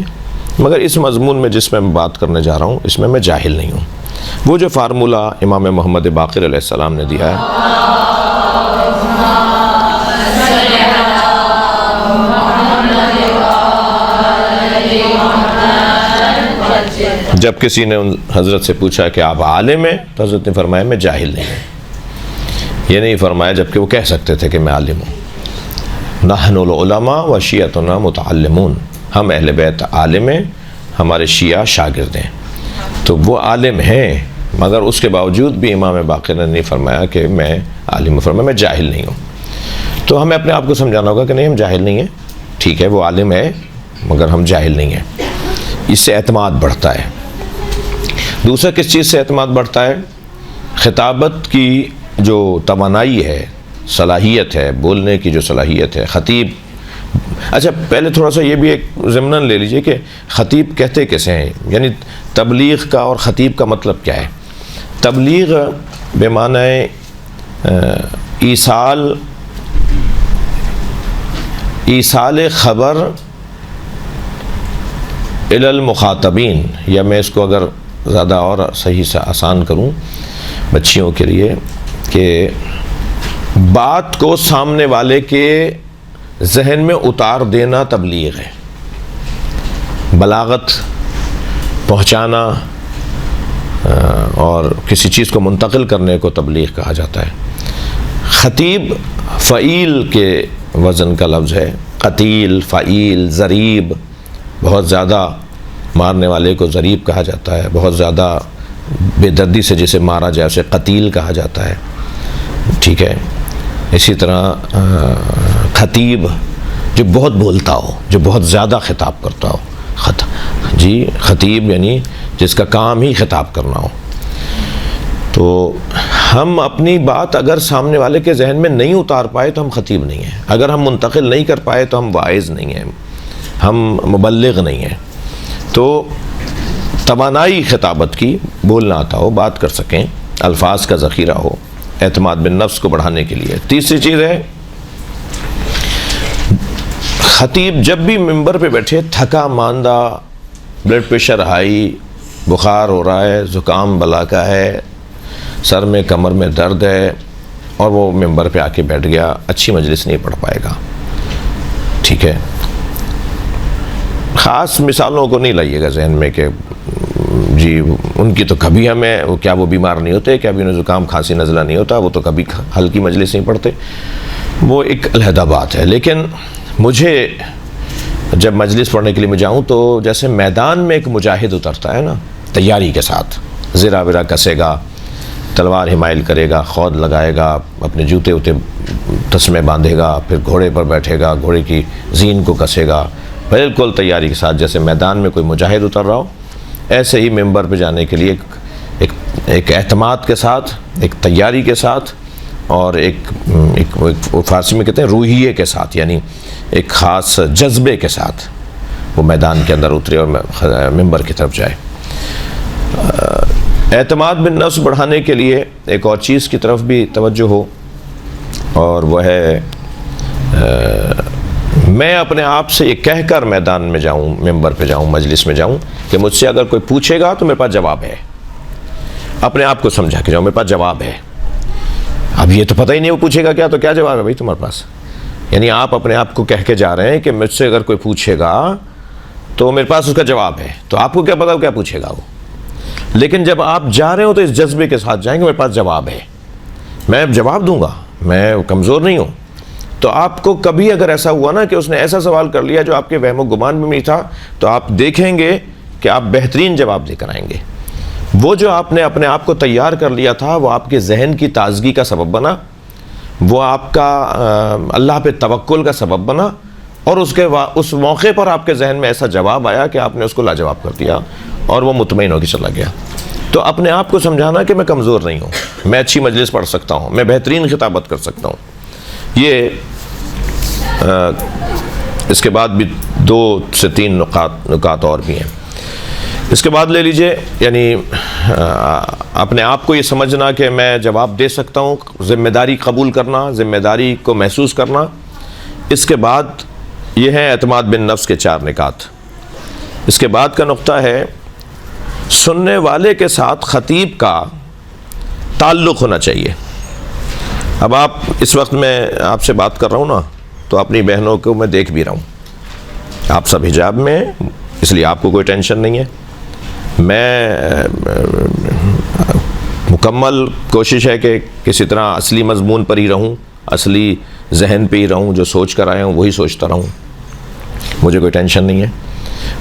مگر اس مضمون میں جس میں بات کرنے جا رہا ہوں اس میں جاہل نہیں ہوں۔ وہ جو فارمولہ امام محمد باقر علیہ السلام نے دیا ہے، جب کسی نے حضرت سے پوچھا کہ آپ عالم ہیں تو حضرت نے فرمایا میں جاہل نہیں ہوں۔ یہ نہیں فرمایا جبکہ وہ کہہ سکتے تھے کہ میں عالم ہوں۔ نحن العلماء و شیعتنا متعلمون، ہم اہل بیت عالم ہیں، ہمارے شیعہ شاگرد ہیں۔ تو وہ عالم ہیں، مگر اس کے باوجود بھی امام باقر نے نہیں فرمایا کہ میں عالم، فرمایا میں جاہل نہیں ہوں۔ تو ہمیں اپنے آپ کو سمجھانا ہوگا کہ نہیں، ہم جاہل نہیں ہیں، ٹھیک ہے وہ عالم ہے مگر ہم جاہل نہیں ہیں۔ اس سے اعتماد بڑھتا ہے۔ دوسرا کس چیز سے اعتماد بڑھتا ہے؟ خطابت کی جو توانائی ہے، صلاحیت ہے، بولنے کی جو صلاحیت ہے، خطیب اچھا پہلے تھوڑا سا یہ بھی ایک ضمناً لے لیجئے کہ خطیب کہتے کیسے ہیں، یعنی تبلیغ کا اور خطیب کا مطلب کیا ہے؟ تبلیغ بے معنی ایصال خبر الی المخاطبین، یا میں اس کو اگر زیادہ اور صحیح سے آسان کروں بچیوں کے لیے، کہ بات کو سامنے والے کے ذہن میں اتار دینا تبلیغ ہے، بلاغت پہنچانا اور کسی چیز کو منتقل کرنے کو تبلیغ کہا جاتا ہے۔ خطیب فعیل کے وزن کا لفظ ہے، قتیل، فعیل، ضریب، بہت زیادہ مارنے والے کو ضریب کہا جاتا ہے، بہت زیادہ بے دردی سے جسے مارا جائے اسے قتیل کہا جاتا ہے، ٹھیک ہے۔ اسی طرح خطیب جو بہت بولتا ہو، جو بہت زیادہ خطاب کرتا ہو، خطیب یعنی جس کا کام ہی خطاب کرنا ہو۔ تو ہم اپنی بات اگر سامنے والے کے ذہن میں نہیں اتار پائے تو ہم خطیب نہیں ہیں، اگر ہم منتقل نہیں کر پائے تو ہم واعظ نہیں ہیں، ہم مبلغ نہیں ہیں۔ تو توانائی خطابت کی، بولنا آتا ہو، بات کر سکیں، الفاظ کا ذخیرہ ہو، اعتماد بالنفس کو بڑھانے کے لیے۔ تیسری چیز ہے خطیب جب بھی ممبر پہ بیٹھے تھکا ماندہ، بلڈ پریشر ہائی، بخار ہو رہا ہے، زکام بلا کا ہے، سر میں کمر میں درد ہے، اور وہ ممبر پہ آ کے بیٹھ گیا، اچھی مجلس نہیں پڑھ پائے گا، ٹھیک ہے۔ خاص مثالوں کو نہیں لائیے گا ذہن میں کہ جی ان کی تو کبھی ہمیں کیا وہ بیمار نہیں ہوتے، کیا بھی انہیں زکام کھانسی نزلہ نہیں ہوتا، وہ تو کبھی ہلکی مجلس نہیں پڑھتے، وہ ایک علیحدہ بات ہے۔ لیکن مجھے جب مجلس پڑھنے کے لیے میں جاؤں تو جیسے میدان میں ایک مجاہد اترتا ہے نا، تیاری کے ساتھ، زرہ ورہ کسے گا، تلوار حمائل کرے گا، خود لگائے گا، اپنے جوتے ہوتے تسمے باندھے گا، پھر گھوڑے پر بیٹھے گا، گھوڑے کی زین کو کسے گا، بالکل تیاری کے ساتھ، جیسے میدان میں کوئی مجاہد اتر رہا ہو، ایسے ہی ممبر پہ جانے کے لیے ایک اعتماد کے ساتھ، ایک تیاری کے ساتھ، اور ایک فارسی میں کہتے ہیں روحیے کے ساتھ، یعنی ایک خاص جذبے کے ساتھ وہ میدان کے اندر اترے اور ممبر کی طرف جائے۔ اعتماد بالنفس بڑھانے کے لیے ایک اور چیز کی طرف بھی توجہ ہو، اور وہ ہے میں اپنے آپ سے یہ کہہ کر میدان میں جاؤں، ممبر پہ جاؤں، مجلس میں جاؤں کہ مجھ سے اگر کوئی پوچھے گا تو میرے پاس جواب ہے، اپنے آپ کو سمجھا کے جاؤں میرے پاس جواب ہے۔ اب یہ تو پتہ ہی نہیں وہ پوچھے گا کیا، تو کیا جواب ہے بھائی تمہارے پاس؟ یعنی آپ اپنے آپ کو کہہ کے جا رہے ہیں کہ مجھ سے اگر کوئی پوچھے گا تو میرے پاس اس کا جواب ہے، تو آپ کو کیا پتا وہ کیا پوچھے گا وہ؟ لیکن جب آپ جا رہے ہو تو اس جذبے کے ساتھ جائیں گے میرے پاس جواب ہے، میں جواب دوں گا، میں کمزور نہیں ہوں۔ تو آپ کو کبھی اگر ایسا ہوا نا کہ اس نے ایسا سوال کر لیا جو آپ کے وہم و گمان میں نہیں تھا، تو آپ دیکھیں گے کہ آپ بہترین جواب دے کر آئیں گے۔ وہ جو آپ نے اپنے آپ کو تیار کر لیا تھا وہ آپ کے ذہن کی تازگی کا سبب بنا، وہ آپ کا اللہ پہ توکل کا سبب بنا، اور اس موقع پر آپ کے ذہن میں ایسا جواب آیا کہ آپ نے اس کو لاجواب کر دیا اور وہ مطمئن ہو کے چلا گیا۔ تو اپنے آپ کو سمجھانا کہ میں کمزور نہیں ہوں، میں اچھی مجلس پڑھ سکتا ہوں، میں بہترین خطابت کر سکتا ہوں۔ یہ اس کے بعد بھی 2 سے 3 نکات اور بھی ہیں۔ اس کے بعد لے لیجئے، یعنی اپنے آپ کو یہ سمجھنا کہ میں جواب دے سکتا ہوں، ذمہ داری قبول کرنا، ذمہ داری کو محسوس کرنا۔ اس کے بعد یہ ہے اعتماد بالنفس کے 4 نکات۔ اس کے بعد کا نقطہ ہے سننے والے کے ساتھ خطیب کا تعلق ہونا چاہیے۔ اب آپ اس وقت میں آپ سے بات کر رہا ہوں نا، تو اپنی بہنوں کو میں دیکھ بھی رہا ہوں، آپ سب حجاب میں ہیں، اس لیے آپ کو کوئی ٹینشن نہیں ہے۔ میں مکمل کوشش ہے کہ کسی طرح اصلی مضمون پر ہی رہوں، اصلی ذہن پہ ہی رہوں، جو سوچ کر آیا ہوں وہی سوچتا رہوں، مجھے کوئی ٹینشن نہیں ہے۔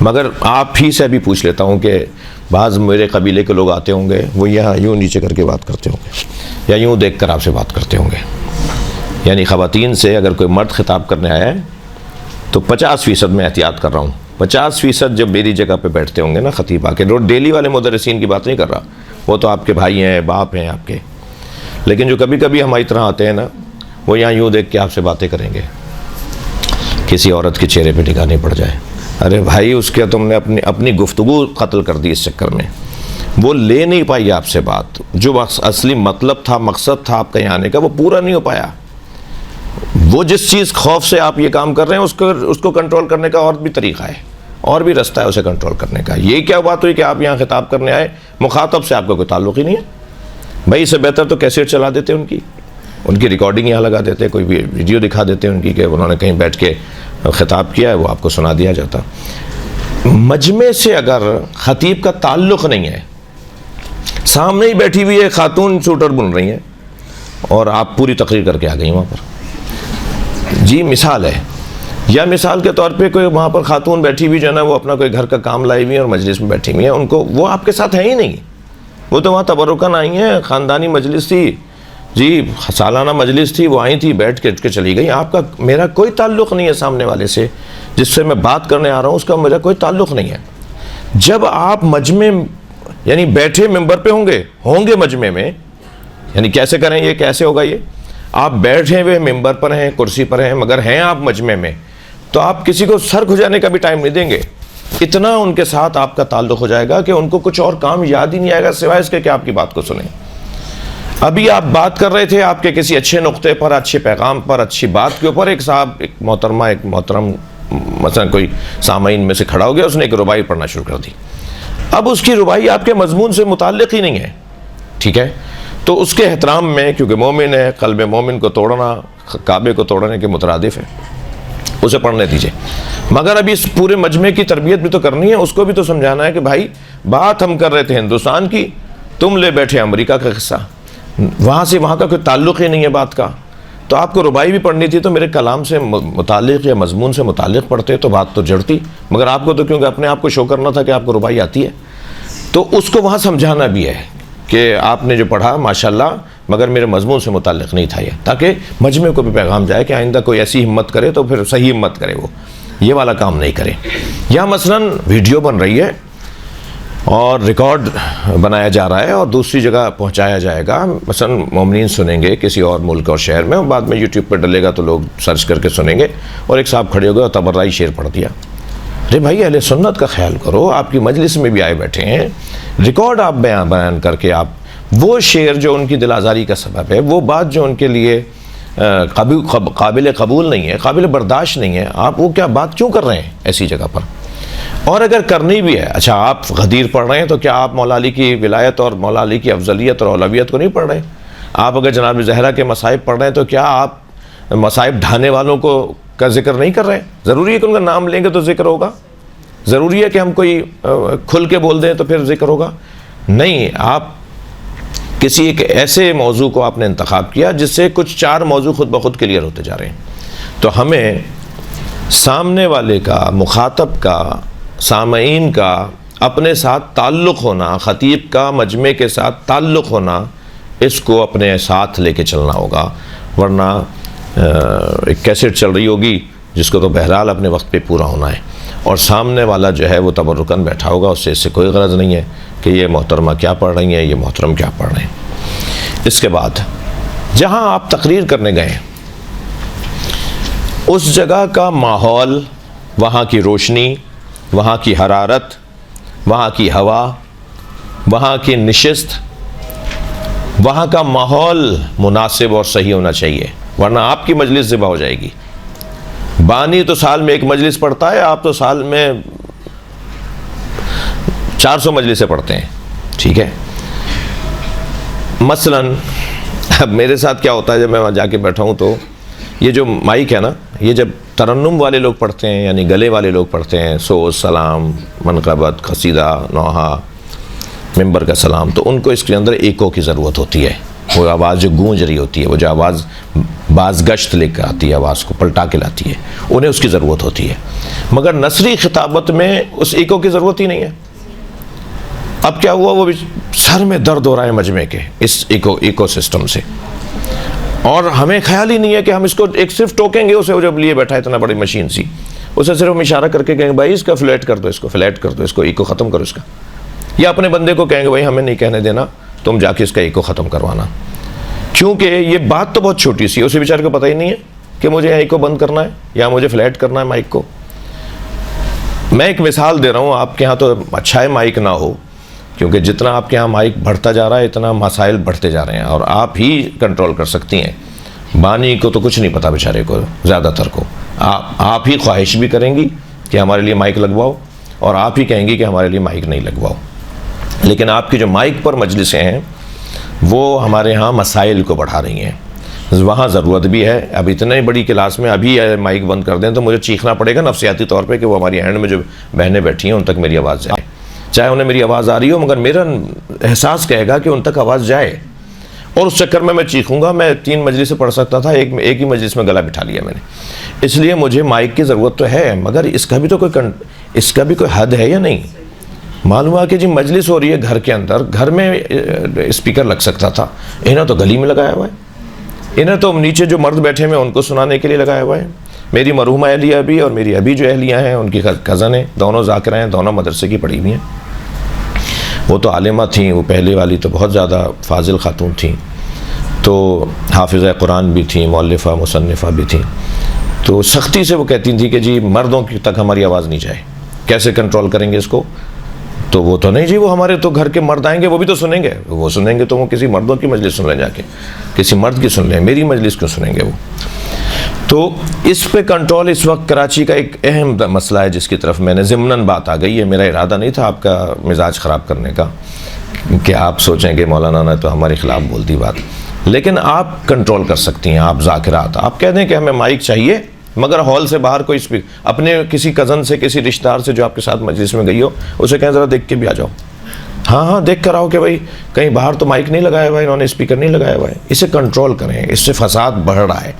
مگر آپ ہی سے بھی پوچھ لیتا ہوں کہ بعض میرے قبیلے کے لوگ آتے ہوں گے، وہ یہاں یوں نیچے کر کے بات کرتے ہوں گے، یا یوں دیکھ کر آپ سے بات کرتے ہوں گے۔ یعنی خواتین سے اگر کوئی مرد خطاب کرنے آیا ہے تو 50% میں احتیاط کر رہا ہوں، 50% جب میری جگہ پہ بیٹھتے ہوں گے نا خطیب آ کے، ڈیلی والے مدرسین کی بات نہیں کر رہا، وہ تو آپ کے بھائی ہیں، باپ ہیں آپ کے، لیکن جو کبھی کبھی ہماری طرح آتے ہیں نا، وہ یہاں یوں دیکھ کے آپ سے باتیں کریں گے کہ کسی عورت کے چہرے پہ ٹھکانے پڑ جائے. ارے بھائی اس کے تم نے اپنی گفتگو قتل کر دی اس چکر میں. وہ لے نہیں پائی آپ سے بات, جو اصلی مطلب تھا, مقصد تھا آپ کا یہاں آنے کا, وہ پورا نہیں ہو پایا. وہ جس چیز خوف سے آپ یہ کام کر رہے ہیں اس کو کنٹرول کرنے کا اور بھی طریقہ ہے, اور بھی رستہ ہے اسے کنٹرول کرنے کا. یہ کیا بات ہوئی کہ آپ یہاں خطاب کرنے آئے, مخاطب سے آپ کا کوئی تعلق ہی نہیں ہے. بھائی اس سے بہتر تو کیسٹ چلا دیتے ان کی ریکارڈنگ یہاں لگا دیتے, کوئی ویڈیو دکھا دیتے ان کی کہ انہوں نے کہیں بیٹھ کے خطاب کیا ہے, وہ آپ کو سنا دیا جاتا. مجمع سے اگر خطیب کا تعلق نہیں ہے, سامنے ہی بیٹھی ہوئی ہے خاتون سوٹر بن رہی ہیں اور آپ پوری تقریر کر کے آ گئی وہاں پر, جی مثال ہے, یا مثال کے طور پہ کوئی وہاں پر خاتون بیٹھی ہوئی جو ہے نا, وہ اپنا کوئی گھر کا کام لائی ہوئی ہے اور مجلس میں بیٹھی ہوئی ہیں, ان کو وہ آپ کے ساتھ ہے ہی نہیں. وہ تو وہاں تبرکاً آئی ہیں, خاندانی مجلس تھی جی, سالانہ مجلس تھی, وہ آئی تھی, بیٹھ کے چلی گئی. آپ کا میرا کوئی تعلق نہیں ہے سامنے والے سے, جس سے میں بات کرنے آ رہا ہوں اس کا میرا کوئی تعلق نہیں ہے. جب آپ مجمع یعنی بیٹھے ممبر پہ ہوں گے مجمع میں, یعنی کیسے کریں یہ, کیسے ہوگا یہ, آپ بیٹھے ہوئے ممبر پر ہیں, کرسی پر ہیں, مگر ہیں آپ مجمع میں, تو آپ کسی کو سر کھجانے کا بھی ٹائم نہیں دیں گے. اتنا ان کے ساتھ آپ کا تعلق ہو جائے گا کہ ان کو کچھ اور کام یاد ہی نہیں آئے گا سوائے اس کے کہ آپ کی بات کو سنیں. ابھی آپ بات کر رہے تھے آپ کے کسی اچھے نقطے پر, اچھے پیغام پر, اچھی بات کے اوپر, ایک محترم مثلا کوئی سامعین میں سے کھڑا ہو گیا, اس نے ایک ربائی پڑھنا شروع کر دی. اب اس کی ربائی آپ کے مضمون سے متعلق ہی نہیں ہے, ٹھیک ہے, تو اس کے احترام میں, کیونکہ مومن ہے, قلب مومن کو توڑنا کعبے کو توڑنے کے مترادف ہے, اسے پڑھنے دیجئے. مگر ابھی اس پورے مجمع کی تربیت بھی تو کرنی ہے, اس کو بھی تو سمجھانا ہے کہ بھائی بات ہم کر رہے تھے ہندوستان کی, تم لے بیٹھے امریکہ کا قصہ, وہاں سے وہاں کا کوئی تعلق ہی نہیں ہے بات کا. تو آپ کو ربائی بھی پڑھنی تھی تو میرے کلام سے متعلق یا مضمون سے متعلق پڑھتے تو بات تو جڑتی, مگر آپ کو تو کیونکہ اپنے آپ کو شو کرنا تھا کہ آپ کو ربائی آتی ہے, تو اس کو وہاں سمجھانا بھی ہے کہ آپ نے جو پڑھا ماشاءاللہ, مگر میرے مضمون سے متعلق نہیں تھا یہ, تاکہ مجمع کو بھی پیغام جائے کہ آئندہ کوئی ایسی ہمت کرے تو پھر صحیح ہمت کرے, وہ یہ والا کام نہیں کرے. یا مثلاً ویڈیو بن رہی ہے اور ریکارڈ بنایا جا رہا ہے اور دوسری جگہ پہنچایا جائے گا, مثلاً مومنین سنیں گے کسی اور ملک اور شہر میں, اور بعد میں یوٹیوب پہ ڈلے گا تو لوگ سرچ کر کے سنیں گے, اور ایک صاحب کھڑے ہو گئے اور تبرعی شعر پڑھ دیا. ارے بھائی اہل سنت کا خیال کرو, آپ کی مجلس میں بھی آئے بیٹھے ہیں, ریکارڈ آپ بیان کر کے آپ وہ شعر جو ان کی دل آزاری کا سبب ہے, وہ بات جو ان کے لیے قابل قبول نہیں ہے, قابل برداشت نہیں ہے, آپ وہ کیا بات کیوں کر رہے ہیں ایسی جگہ پر؟ اور اگر کرنی بھی ہے, اچھا آپ غدیر پڑھ رہے ہیں تو کیا آپ مولا علی کی ولایت اور مولا علی کی افضلیت اور اولویت کو نہیں پڑھ رہے؟ آپ اگر جناب زہرا کے مصائب پڑھ رہے ہیں تو کیا آپ مصائب ڈھانے والوں کا ذکر نہیں کر رہے ہیں؟ ضروری ہے کہ ان کا نام لیں گے تو ذکر ہوگا؟ ضروری ہے کہ ہم کوئی کھل کے بول دیں تو پھر ذکر ہوگا؟ نہیں, آپ کسی ایک ایسے موضوع کو آپ نے انتخاب کیا جس سے کچھ 4 موضوع خود بخود کلیئر ہوتے جا رہے ہیں. تو ہمیں سامنے والے کا, مخاطب کا, سامعین کا اپنے ساتھ تعلق ہونا, خطیب کا مجمع کے ساتھ تعلق ہونا, اس کو اپنے ساتھ لے کے چلنا ہوگا. ورنہ ایک کیسٹ چل رہی ہوگی جس کو تو بہرحال اپنے وقت پہ پورا ہونا ہے, اور سامنے والا جو ہے وہ تبرکاً بیٹھا ہوگا, اس سے کوئی غرض نہیں ہے کہ یہ محترمہ کیا پڑھ رہی ہیں, یہ محترم کیا پڑھ رہے ہیں. اس کے بعد جہاں آپ تقریر کرنے گئے, اس جگہ کا ماحول, وہاں کی روشنی, وہاں کی حرارت, وہاں کی ہوا, وہاں کی نشست, وہاں کا ماحول مناسب اور صحیح ہونا چاہیے, ورنہ آپ کی مجلس ذبح ہو جائے گی. بانی تو سال میں ایک مجلس پڑھتا ہے, آپ تو سال میں 400 مجلسیں پڑھتے ہیں, ٹھیک ہے. مثلاً اب میرے ساتھ کیا ہوتا ہے, جب میں وہاں جا کے بیٹھا ہوں تو یہ جو مائک ہے نا, یہ جب ترنم والے لوگ پڑھتے ہیں, یعنی گلے والے لوگ پڑھتے ہیں, سوز, سلام, منقبت, قصیدہ, نوحہ, ممبر کا سلام, تو ان کو اس کے اندر ایکو کی ضرورت ہوتی ہے. وہ آواز جو گونج رہی ہوتی ہے, وہ جو آواز باز گشت لے کر آتی ہے, آواز کو پلٹا کے لاتی ہے, انہیں اس کی ضرورت ہوتی ہے. مگر نثری خطابت میں اس ایکو کی ضرورت ہی نہیں ہے. اب کیا ہوا, وہ سر میں درد ہو رہا ہے مجمع کے اس ایکو سسٹم سے, اور ہمیں خیال ہی نہیں ہے کہ ہم اس کو ایک صرف ٹوکیں گے اسے, وہ جب لیے بیٹھا ہے اتنا بڑی مشین سی, اسے صرف ہم اشارہ کر کے کہیں گے بھائی اس کا فلیٹ کر دو, اس کو فلیٹ کر دو, اس کو ایکو ختم کرو اس کا. یا اپنے بندے کو کہیں گے بھائی ہمیں نہیں کہنے دینا, تم جا کے اس کا ایکو ختم کروانا. کیونکہ یہ بات تو بہت چھوٹی سی ہے, اسے بیچارے کو پتہ ہی نہیں ہے کہ مجھے یہیں کو بند کرنا ہے یا مجھے فلیٹ کرنا ہے مائک کو. میں ایک مثال دے رہا ہوں, آپ کے ہاں تو اچھا ہے مائک نہ ہو, کیونکہ جتنا آپ کے ہاں مائک بڑھتا جا رہا ہے اتنا مسائل بڑھتے جا رہے ہیں, اور آپ ہی کنٹرول کر سکتی ہیں. بانی کو تو کچھ نہیں پتا بیچارے کو, زیادہ تر کو. آپ ہی خواہش بھی کریں گی کہ ہمارے لیے مائک لگواؤ, اور آپ ہی کہیں گی کہ ہمارے لیے مائک نہیں لگواؤ. لیکن آپ کی جو مائک پر مجلسیں ہیں وہ ہمارے ہاں مسائل کو بڑھا رہی ہیں. وہاں ضرورت بھی ہے. اب اتنے بڑی کلاس میں ابھی مائک بند کر دیں تو مجھے چیخنا پڑے گا نفسیاتی طور پہ کہ وہ ہماری ہینڈ میں جو بہنیں بیٹھی ہیں ان تک میری آواز جائے, چاہے انہیں میری آواز آ رہی ہو, مگر میرا احساس کہے گا کہ ان تک آواز جائے. اور اس چکر میں چیخوں گا. میں 3 مجلس سے پڑھ سکتا تھا, ایک ہی مجلس میں گلا بٹھا لیا میں نے. اس لیے مجھے مائک کی ضرورت تو ہے, مگر اس کا بھی کوئی حد ہے یا نہیں. معلوم ہوا کہ جی مجلس ہو رہی ہے گھر کے اندر, گھر میں اسپیکر لگ سکتا تھا, انہیں تو گلی میں لگایا ہوا ہے. انہیں تو نیچے جو مرد بیٹھے ہیں ان کو سنانے کے لیے لگایا ہوا ہے. میری مرحومہ اہلیہ بھی اور میری ابھی جو اہلیہ ہیں ان کی کزن ہیں, دونوں ذاکرہ ہیں, دونوں مدرسے کی پڑھی ہوئی ہیں. وہ تو عالمہ تھیں, وہ پہلے والی تو بہت زیادہ فاضل خاتون تھیں, تو حافظہ قرآن بھی تھیں, مؤلفہ مصنفہ بھی تھیں. تو سختی سے وہ کہتی تھیں کہ جی مردوں کی تک ہماری آواز نہیں جائے, کیسے کنٹرول کریں گے اس کو. تو وہ تو نہیں جی, وہ ہمارے تو گھر کے مرد آئیں گے وہ بھی تو سنیں گے. وہ سنیں گے تو وہ کسی مردوں کی مجلس سن لیں, جا کے کسی مرد کی سن لیں, میری مجلس کیوں سنیں گے وہ. تو اس پہ کنٹرول اس وقت کراچی کا ایک اہم مسئلہ ہے جس کی طرف میں نے ضمناً بات آ گئی ہے. میرا ارادہ نہیں تھا آپ کا مزاج خراب کرنے کا کہ آپ سوچیں کہ مولانا نے تو ہمارے خلاف بول دی بات, لیکن آپ کنٹرول کر سکتی ہیں. آپ ذاکرات, آپ کہہ دیں کہ ہمیں مائک چاہیے, مگر ہال سے باہر کوئی اپنے کسی کزن سے, کسی رشتہ دار سے جو آپ کے ساتھ مجلس میں گئی ہو, اسے کہیں ذرا دیکھ کے بھی آ جاؤ. ہاں دیکھ کر آؤ کہ بھائی کہیں باہر تو مائک نہیں لگایا ہوا ہے, انہوں نے اسپیکر نہیں لگایا ہوا ہے. اسے کنٹرول کریں, اس سے فساد بڑھ رہا ہے.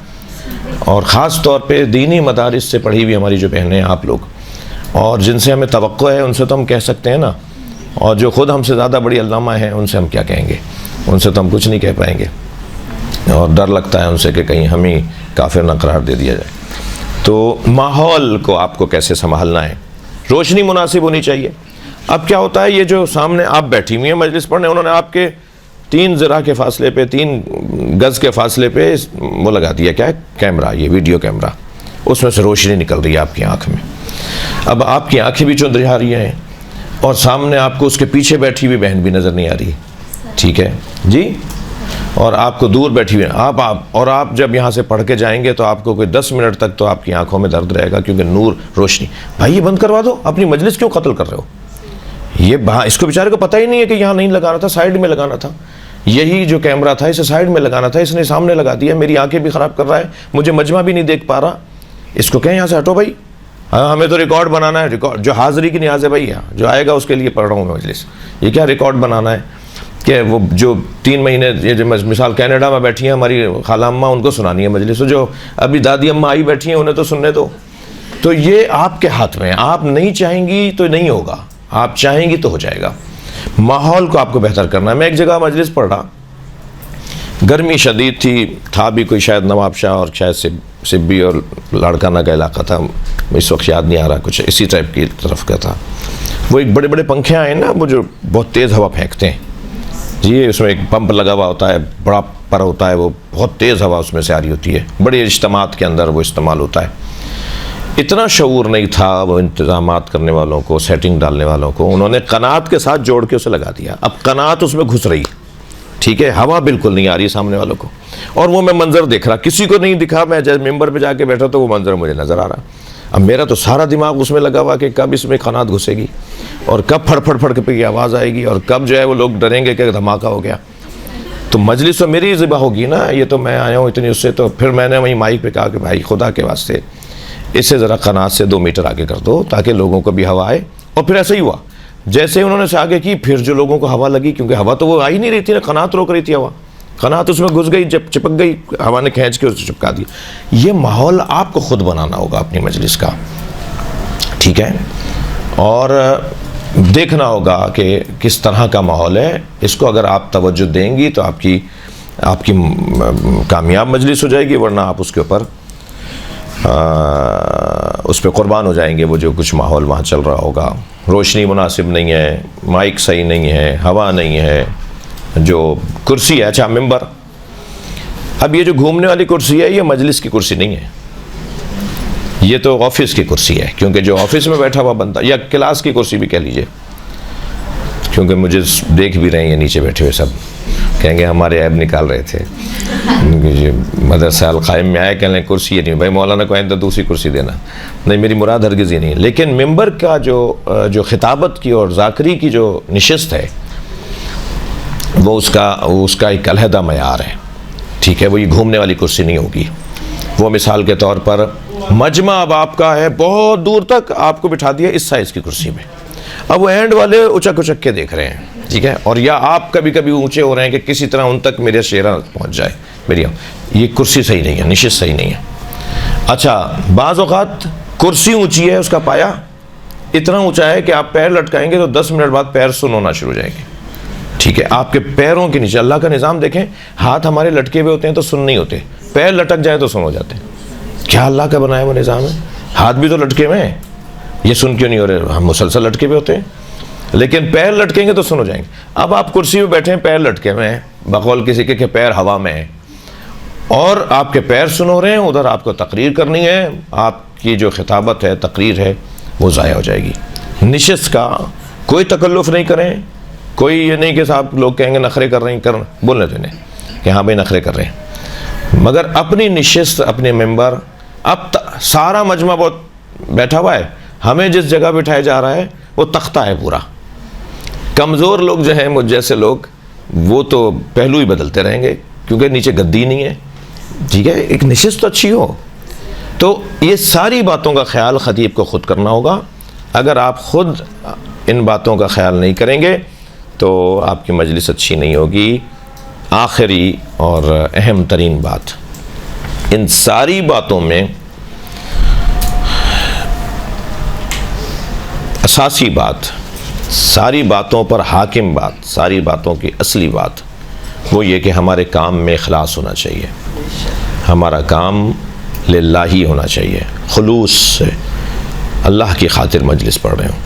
اور خاص طور پہ دینی مدارس سے پڑھی ہوئی ہماری جو بہنیں ہیں آپ لوگ, اور جن سے ہمیں توقع ہے, ان سے تو ہم کہہ سکتے ہیں نا, اور جو خود ہم سے زیادہ بڑی علامہ ہیں ان سے ہم کیا کہیں گے, ان سے تو ہم کچھ نہیں کہہ پائیں گے. اور ڈر لگتا ہے ان سے کہ کہیں ہم ہی کافر نہ قرار دے دیا جائے. تو ماحول کو آپ کو کیسے سنبھالنا ہے, روشنی مناسب ہونی چاہیے. اب کیا ہوتا ہے, یہ جو سامنے آپ بیٹھی ہوئی ہیں مجلس پڑھنے, انہوں نے آپ کے 3 ذرا کے فاصلے پہ, 3 گز کے فاصلے پہ وہ لگا دیا, کیا ہے, کیمرہ, یہ ویڈیو کیمرہ. اس میں سے روشنی نکل رہی ہے آپ کی آنکھ میں. اب آپ کی آنکھیں بھی چند رہا رہی ہیں, اور سامنے آپ کو اس کے پیچھے بیٹھی ہوئی بہن بھی نظر نہیں آ رہی, ٹھیک ہے جی, اور آپ کو دور بیٹھی ہوئی اور آپ جب یہاں سے پڑھ کے جائیں گے تو آپ کو کوئی 10 منٹ تک تو آپ کی آنکھوں میں درد رہے گا, کیونکہ نور روشنی. بھائی یہ بند کروا دو, اپنی مجلس کیوں قتل کر رہے ہو. یہ اس کو بیچارے کو پتہ ہی نہیں ہے کہ یہاں نہیں لگانا تھا, سائیڈ میں لگانا تھا. یہی جو کیمرہ تھا اسے سائیڈ میں لگانا تھا, اس نے سامنے لگا دیا. میری آنکھیں بھی خراب کر رہا ہے, مجھے مجمع بھی نہیں دیکھ پا رہا. اس کو کہیں یہاں سے ہٹو بھائی, ہمیں تو ریکارڈ بنانا ہے. ریکارڈ جو حاضری کی نیاز ہے بھائی, جو آئے گا اس کے لیے پڑھ رہا ہوں میں مجلس. یہ کیا ریکارڈ بنانا ہے کہ وہ جو 3 مہینے, یہ جو مثال کینیڈا میں بیٹھی ہیں ہماری خالہ اماں, ان کو سنانی ہے مجلس, جو ابھی دادی اماں آئی بیٹھی ہیں انہیں تو سننے دو. تو یہ آپ کے ہاتھ میں, آپ نہیں چاہیں گی تو نہیں ہوگا, آپ چاہیں گی تو ہو جائے گا. ماحول کو آپ کو بہتر کرنا ہے. میں ایک جگہ مجلس پڑھ رہا, گرمی شدید تھا بھی کوئی شاید نواب شاہ اور شاید سبی اور لاڑکانہ کا علاقہ تھا, اس وقت یاد نہیں آ رہا, کچھ اسی ٹائپ کی طرف کا تھا. وہ ایک بڑے بڑے پنکھے آئے نا, وہ جو بہت تیز ہوا پھینکتے ہیں جی, اس میں ایک پمپ لگا ہوا ہوتا ہے, بڑا پر ہوتا ہے, وہ بہت تیز ہوا اس میں سے آ رہی ہوتی ہے. بڑے اجتماعات کے اندر وہ استعمال ہوتا ہے. اتنا شعور نہیں تھا وہ انتظامات کرنے والوں کو, سیٹنگ ڈالنے والوں کو, انہوں نے قناعت کے ساتھ جوڑ کے اسے لگا دیا. اب قناعت اس میں گھس رہی, ٹھیک ہے, ہوا بالکل نہیں آ رہی سامنے والوں کو, اور وہ میں منظر دیکھ رہا, کسی کو نہیں دکھا. میں جب ممبر پہ جا کے بیٹھا تو وہ منظر مجھے نظر آ رہا. اب میرا تو سارا دماغ اس میں لگا ہوا کہ کب اس میں قناعت گھسے گی, اور کب پھڑ پھڑ پھڑ کے پہ آواز آئے گی, اور کب جو ہے وہ لوگ ڈریں گے کہ دھماکہ ہو گیا. تو مجلس تو میری ذبح ہوگی نا, یہ تو میں آیا ہوں اتنی اس سے. تو پھر میں نے وہیں مائک پہ کہا کہ بھائی خدا کے واسطے اس سے ذرا قناعت سے 2 میٹر آگے کر دو تاکہ لوگوں کو بھی ہوا آئے. اور پھر ایسا ہی ہوا, جیسے انہوں نے سے آگے کی, پھر جو لوگوں کو ہوا لگی, کیونکہ ہوا تو وہ آئی نہیں رہی تھی نا, قناعت روک رہی تھی ہوا, قناعت اس میں گھس گئی, جب چپک گئی ہوا نے کھینچ کے اسے چپکا دیا. یہ ماحول آپ کو خود بنانا ہوگا اپنی مجلس کا, ٹھیک ہے, اور دیکھنا ہوگا کہ کس طرح کا ماحول ہے. اس کو اگر آپ توجہ دیں گی تو آپ کی کامیاب مجلس ہو جائے گی, ورنہ آپ اس کے اوپر اس پہ قربان ہو جائیں گے. وہ جو کچھ ماحول وہاں چل رہا ہوگا, روشنی مناسب نہیں ہے, مائک صحیح نہیں ہے, ہوا نہیں ہے, جو کرسی ہے, اچھا ممبر, اب یہ جو گھومنے والی کرسی ہے یہ مجلس کی کرسی نہیں ہے، یہ تو آفس کی کرسی ہے، کیونکہ جو آفس میں بیٹھا ہوا بندہ، یا کلاس کی کرسی بھی کہہ لیجئے، کیونکہ مجھے دیکھ بھی رہے ہیں نیچے بیٹھے ہوئے سب، کہیں گے ہمارے عیب نکال رہے تھے، مدرسہ القائم میں آئے کہنے کرسی یہ نہیں، بھائی مولانا کو آئندہ دوسری کرسی دینا، نہیں میری مراد ہرگز ہی نہیں، لیکن ممبر کا جو خطابت کی اور ذاکری کی جو نشست ہے وہ اس کا ایک علیحدہ معیار ہے، ٹھیک ہے، وہ یہ گھومنے والی کرسی نہیں ہوگی۔ وہ مثال کے طور پر مجمع اب آپ کا ہے، بہت دور تک آپ کو بٹھا دیا اس سائز کی کرسی میں، اب وہ اینڈ والے اچک اچک کے دیکھ رہے ہیں، ٹھیک ہے، اور یا آپ کبھی کبھی اونچے ہو رہے ہیں کہ کسی طرح ان تک میرے شیرہ پہنچ جائے، میری یہ کرسی صحیح نہیں ہے، نشست صحیح نہیں ہے۔ اچھا بعض اوقات کرسی اونچی ہے، اس کا پایا اتنا اونچا ہے کہ آپ پیر لٹکائیں گے تو 10 منٹ بعد پیر سن ہونا شروع ہو جائے گے، ٹھیک ہے، آپ کے پیروں کے نیچے اللہ کا نظام دیکھیں، ہاتھ ہمارے لٹکے ہوئے ہوتے ہیں تو سن نہیں ہوتے، پیر لٹک جائے تو سن ہو جاتے ہیں، کیا اللہ کا بنایا وہ نظام ہے؟ ہاتھ بھی تو لٹکے ہوئے ہیں، یہ سن کیوں نہیں ہو رہے؟ ہم مسلسل لٹکے ہوئے ہوتے ہیں، لیکن پیر لٹکیں گے تو سن ہو جائیں گے۔ اب آپ کرسی پہ بیٹھے ہیں، پیر لٹکے ہوئے ہیں، بقول کسی کے پیر ہوا میں ہیں، اور آپ کے پیر سن ہو رہے ہیں، ادھر آپ کو تقریر کرنی ہے، آپ کی جو خطابت ہے، تقریر ہے، وہ ضائع ہو جائے گی۔ نشست کا کوئی تکلف نہیں کریں، کوئی یہ نہیں کہ صاحب لوگ کہیں گے نخرے کر رہے ہیں، بولنے دینے کہ ہاں بھائی نخرے کر رہے ہیں، مگر اپنی نشست، اپنے ممبر، اب سارا مجمع بہت بیٹھا ہوا ہے، ہمیں جس جگہ بٹھایا جا رہا ہے وہ تختہ ہے پورا، کمزور لوگ جو ہیں مجھ جیسے لوگ وہ تو پہلو ہی بدلتے رہیں گے کیونکہ نیچے گدی نہیں ہے، ٹھیک ہے، ایک نشست تو اچھی ہو۔ تو یہ ساری باتوں کا خیال خطیب کو خود کرنا ہوگا، اگر آپ خود ان باتوں کا خیال نہیں کریں گے تو آپ کی مجلس اچھی نہیں ہوگی۔ آخری اور اہم ترین بات، ان ساری باتوں میں اساسی بات، ساری باتوں پر حاکم بات، ساری باتوں کی اصلی بات وہ یہ کہ ہمارے کام میں اخلاص ہونا چاہیے، ہمارا کام للہ ہی ہونا چاہیے، خلوص سے اللہ کی خاطر مجلس پڑھ رہے ہوں۔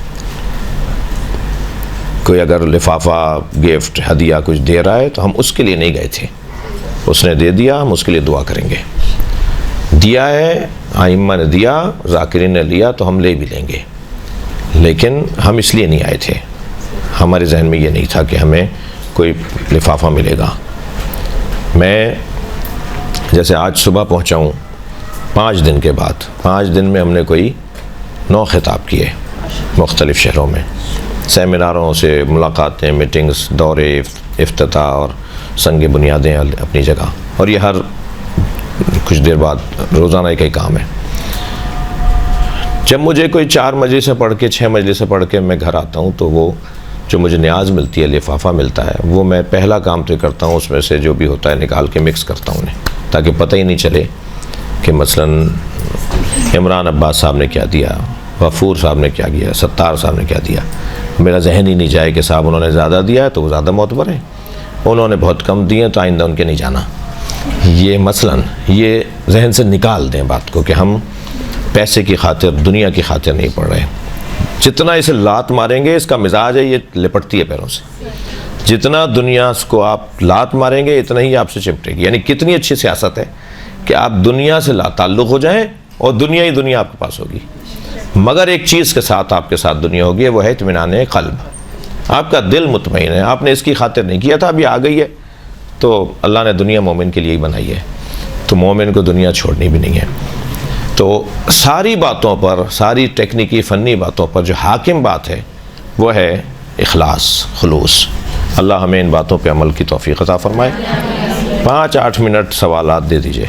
کوئی اگر لفافہ، گفٹ، ہدیہ کچھ دے رہا ہے تو ہم اس کے لیے نہیں گئے تھے، اس نے دے دیا، ہم اس کے لیے دعا کریں گے، دیا ہے، ائمہ نے دیا، ذاکرین نے لیا تو ہم لے بھی لیں گے، لیکن ہم اس لیے نہیں آئے تھے، ہمارے ذہن میں یہ نہیں تھا کہ ہمیں کوئی لفافہ ملے گا۔ میں جیسے آج صبح پہنچا ہوں، 5 دن کے بعد، 5 دن میں ہم نے کوئی 9 خطاب کیے مختلف شہروں میں، سیمیناروں سے ملاقاتیں، میٹنگز، دورے افتتاح اور سنگ بنیادیں اپنی جگہ، اور یہ ہر کچھ دیر بعد روزانہ ایک ہی کام ہے۔ جب مجھے کوئی 4 مجلسیں پڑھ کے 6 مجلسیں پڑھ کے میں گھر آتا ہوں تو وہ جو مجھے نیاز ملتی ہے، لفافہ ملتا ہے، وہ میں پہلا کام تو کرتا ہوں اس میں سے جو بھی ہوتا ہے نکال کے مکس کرتا ہوں انہیں، تاکہ پتہ ہی نہیں چلے کہ مثلاً عمران عباس صاحب نے کیا دیا، غفور صاحب نے کیا دیا، ستار صاحب نے کیا دیا، میرا ذہن ہی نہیں جائے کہ صاحب انہوں نے زیادہ دیا ہے تو وہ زیادہ معتبر ہیں، انہوں نے بہت کم دیے تو آئندہ ان کے نہیں جانا، یہ مثلاً یہ ذہن سے نکال دیں بات کو کہ ہم پیسے کی خاطر، دنیا کی خاطر نہیں پڑھ رہے۔ جتنا اسے لات ماریں گے، اس کا مزاج ہے یہ لپٹتی ہے پیروں سے، جتنا دنیا کو آپ لات ماریں گے اتنا ہی آپ سے چپٹے گی۔ یعنی کتنی اچھی سیاست ہے کہ آپ دنیا سے لا تعلق ہو جائیں اور دنیا ہی دنیا آپ کے پاس ہوگی، مگر ایک چیز کے ساتھ آپ کے ساتھ دنیا ہوگی، وہ ہے اطمینان قلب، آپ کا دل مطمئن ہے، آپ نے اس کی خاطر نہیں کیا تھا، اب یہ آ گئی ہے تو اللہ نے دنیا مومن کے لیے ہی بنائی ہے، تو مومن کو دنیا چھوڑنی بھی نہیں ہے۔ تو ساری باتوں پر، ساری ٹیکنیکی فنی باتوں پر جو حاکم بات ہے وہ ہے اخلاص، خلوص۔ اللہ ہمیں ان باتوں پہ عمل کی توفیق عطا فرمائے۔ 5-8 منٹ سوالات دے دیجئے۔